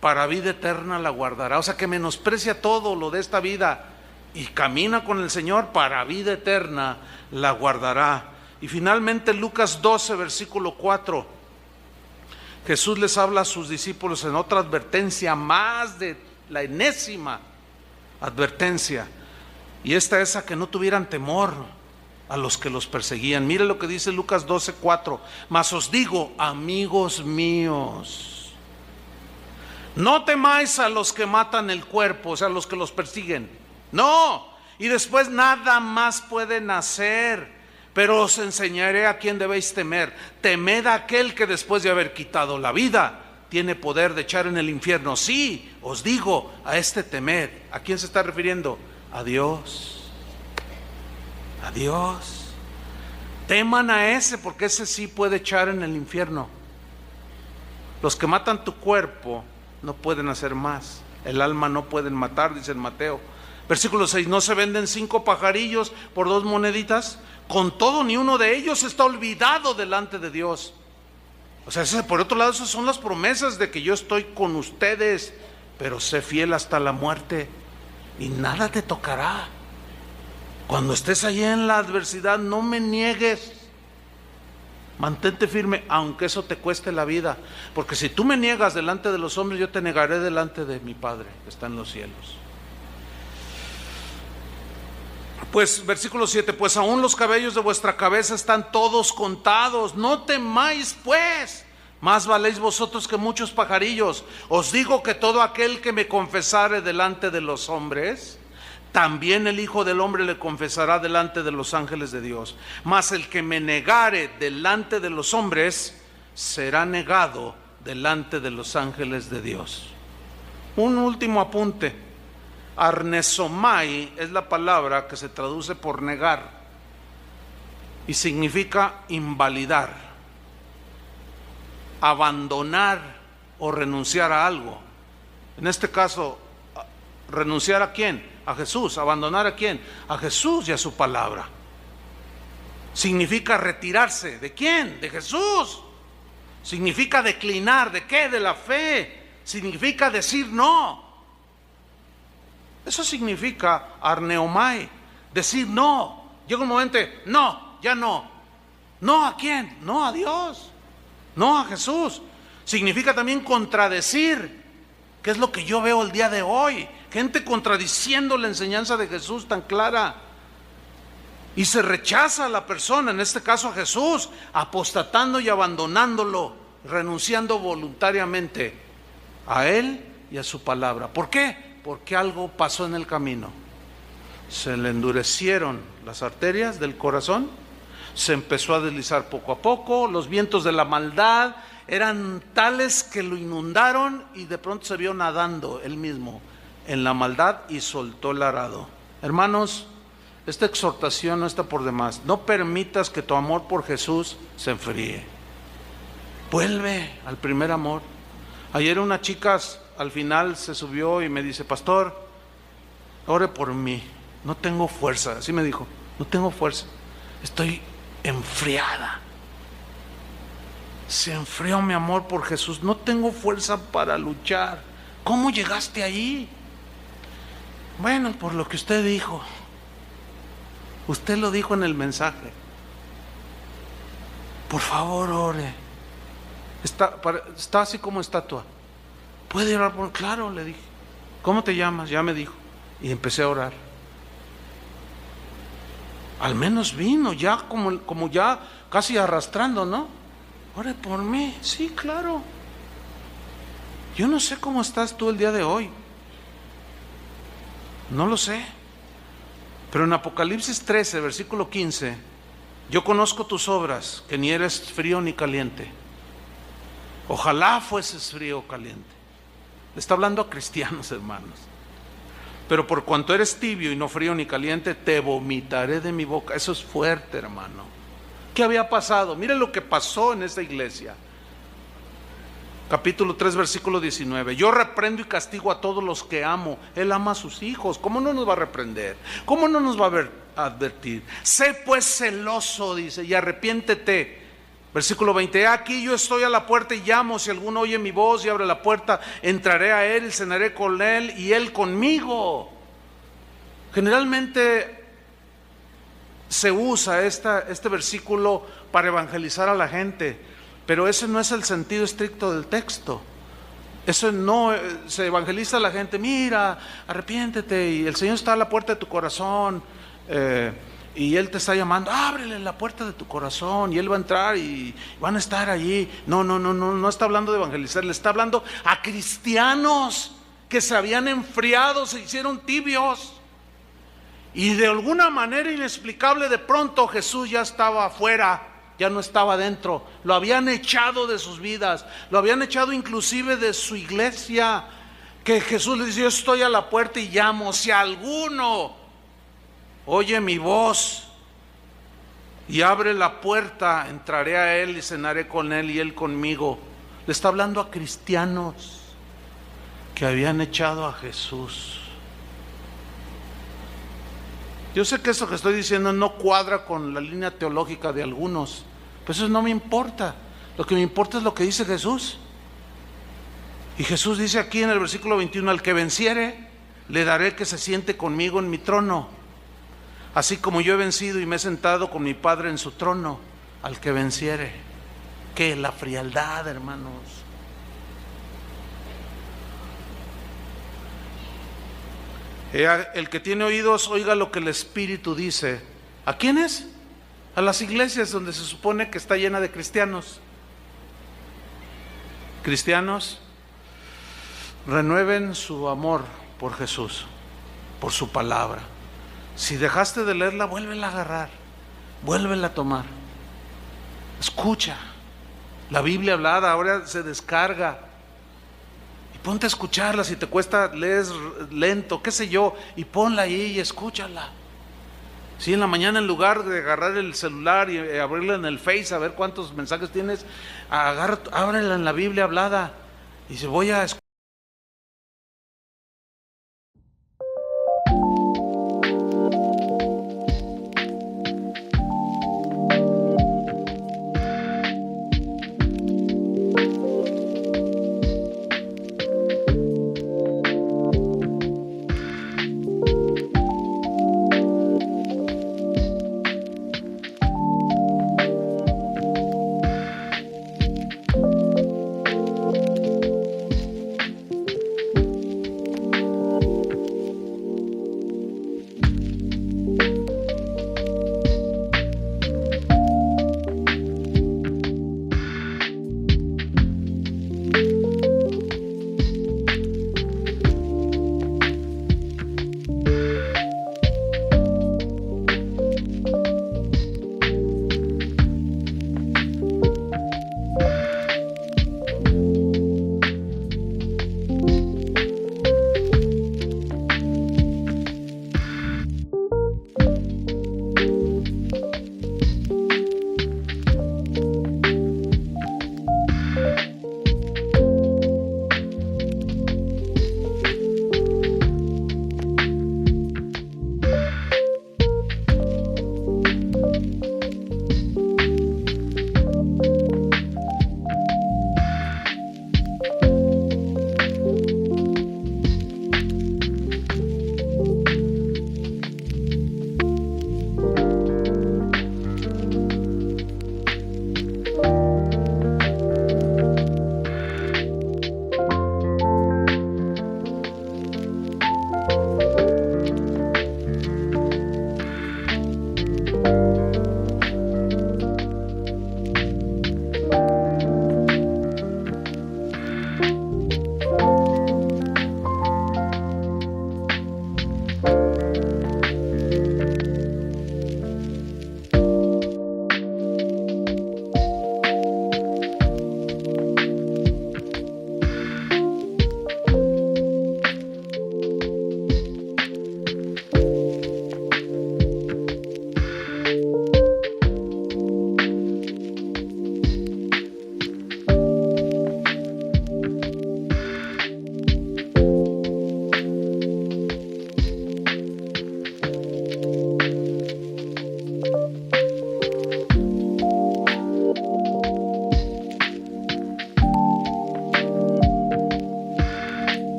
Speaker 1: para vida eterna la guardará. O sea, que menosprecia todo lo de esta vida y camina con el Señor, para vida eterna la guardará. Y finalmente Lucas 12, versículo 4, Jesús les habla a sus discípulos en otra advertencia, más de la enésima advertencia, y esta es a que no tuvieran temor a los que los perseguían. Mire lo que dice Lucas 12:4, mas os digo, amigos míos, no temáis a los que matan el cuerpo, o sea, a los que los persiguen, no, y después nada más pueden hacer. Pero os enseñaré a quién debéis temer. Temed a aquel que después de haber quitado la vida tiene poder de echar en el infierno. Sí, os digo, a este temed. ¿A quién se está refiriendo? A Dios. A Dios. Teman a ese, porque ese sí puede echar en el infierno. Los que matan tu cuerpo no pueden hacer más. El alma no pueden matar, dice en Mateo. Versículo 6, ¿no se venden 5 pajarillos por 2 moneditas? Con todo, ni uno de ellos está olvidado delante de Dios. O sea, por otro lado, esas son las promesas de que yo estoy con ustedes, pero sé fiel hasta la muerte y nada te tocará. Cuando estés allí en la adversidad, no me niegues. Mantente firme, aunque eso te cueste la vida. Porque si tú me niegas delante de los hombres, yo te negaré delante de mi Padre que está en los cielos. Pues versículo 7, pues aún los cabellos de vuestra cabeza están todos contados, no temáis pues, más valéis vosotros que muchos pajarillos. Os digo que todo aquel que me confesare delante de los hombres, también el Hijo del Hombre le confesará delante de los ángeles de Dios. Mas el que me negare delante de los hombres, será negado delante de los ángeles de Dios. Un último apunte. Arnesomai es la palabra que se traduce por negar y significa invalidar, abandonar o renunciar a algo. En este caso, ¿renunciar a quién? A Jesús. ¿Abandonar a quién? A Jesús y a su palabra. Significa retirarse. ¿De quién? De Jesús. Significa declinar. ¿De qué? De la fe. Significa decir no. Eso significa arneomai, decir no. Llega un momento, no, ya no. ¿No a quién? No a Dios, no a Jesús. Significa también contradecir, que es lo que yo veo el día de hoy. Gente contradiciendo la enseñanza de Jesús tan clara. Y se rechaza a la persona, en este caso a Jesús, apostatando y abandonándolo, renunciando voluntariamente a Él y a su palabra. ¿Por qué? Porque algo pasó en el camino. Se le endurecieron las arterias del corazón, se empezó a deslizar poco a poco, los vientos de la maldad eran tales que lo inundaron y de pronto se vio nadando él mismo en la maldad y soltó el arado. Hermanos, esta exhortación no está por demás. No permitas que tu amor por Jesús se enfríe. Vuelve al primer amor. Ayer una chica al final se subió y me dice: pastor, ore por mí, no tengo fuerza. Así me dijo: no tengo fuerza, estoy enfriada. Se enfrió mi amor por Jesús, no tengo fuerza para luchar. ¿Cómo llegaste ahí? Bueno, por lo que usted dijo. Usted lo dijo en el mensaje. Por favor, ore. Está así como estatua. ¿Puede orar por? Claro, le dije. ¿Cómo te llamas? Ya me dijo. Y empecé a orar. Al menos vino ya como ya casi arrastrando, ¿no? Ore por mí. Sí, claro. Yo no sé cómo estás tú el día de hoy. No lo sé. Pero en Apocalipsis 13, versículo 15, yo conozco tus obras, que ni eres frío ni caliente. Ojalá fueses frío o caliente. Le está hablando a cristianos, hermanos. Pero por cuanto eres tibio y no frío ni caliente, te vomitaré de mi boca. Eso es fuerte, hermano. ¿Qué había pasado? Mire lo que pasó en esta iglesia. Capítulo 3, versículo 19. Yo reprendo y castigo a todos los que amo. Él ama a sus hijos. ¿Cómo no nos va a reprender? ¿Cómo no nos va a advertir? Sé pues celoso, dice, y arrepiéntete. Versículo 20. Aquí yo estoy a la puerta y llamo. Si alguno oye mi voz y abre la puerta, entraré a él y cenaré con él y él conmigo. Generalmente se usa este versículo para evangelizar a la gente, pero ese no es el sentido estricto del texto. Eso no se evangeliza a la gente. Mira, arrepiéntete y el Señor está a la puerta de tu corazón, y Él te está llamando. Ábrele la puerta de tu corazón y Él va a entrar y van a estar allí. No está hablando de evangelizar, le está hablando a cristianos que se habían enfriado, se hicieron tibios. Y de alguna manera inexplicable, de pronto Jesús ya estaba afuera, ya no estaba dentro. Lo habían echado de sus vidas, lo habían echado inclusive de su iglesia. Que Jesús les dice: yo estoy a la puerta y llamo. Si alguno oye mi voz y abre la puerta, entraré a él y cenaré con él y él conmigo. Le está hablando a cristianos que habían echado a Jesús. Yo sé que eso que estoy diciendo no cuadra con la línea teológica de algunos, pero eso no me importa. Lo que me importa es lo que dice Jesús. Y Jesús dice aquí en el versículo 21: al que venciere, le daré que se siente conmigo en mi trono, así como yo he vencido y me he sentado con mi Padre en su trono. Al que venciere. ¿Qué? La frialdad, hermanos. El que tiene oídos, oiga lo que el Espíritu dice. ¿A quiénes? A las iglesias donde se supone que está llena de cristianos. Cristianos, renueven su amor por Jesús, por su palabra. Si dejaste de leerla, vuélvela a agarrar, vuélvela a tomar. Escucha la Biblia hablada, ahora se descarga. Ponte a escucharla. Si te cuesta, lees lento, qué sé yo, y ponla ahí y escúchala. Si en la mañana, en lugar de agarrar el celular y abrirla en el Face a ver cuántos mensajes tienes, ábrela en la Biblia hablada y dice: voy a escuchar.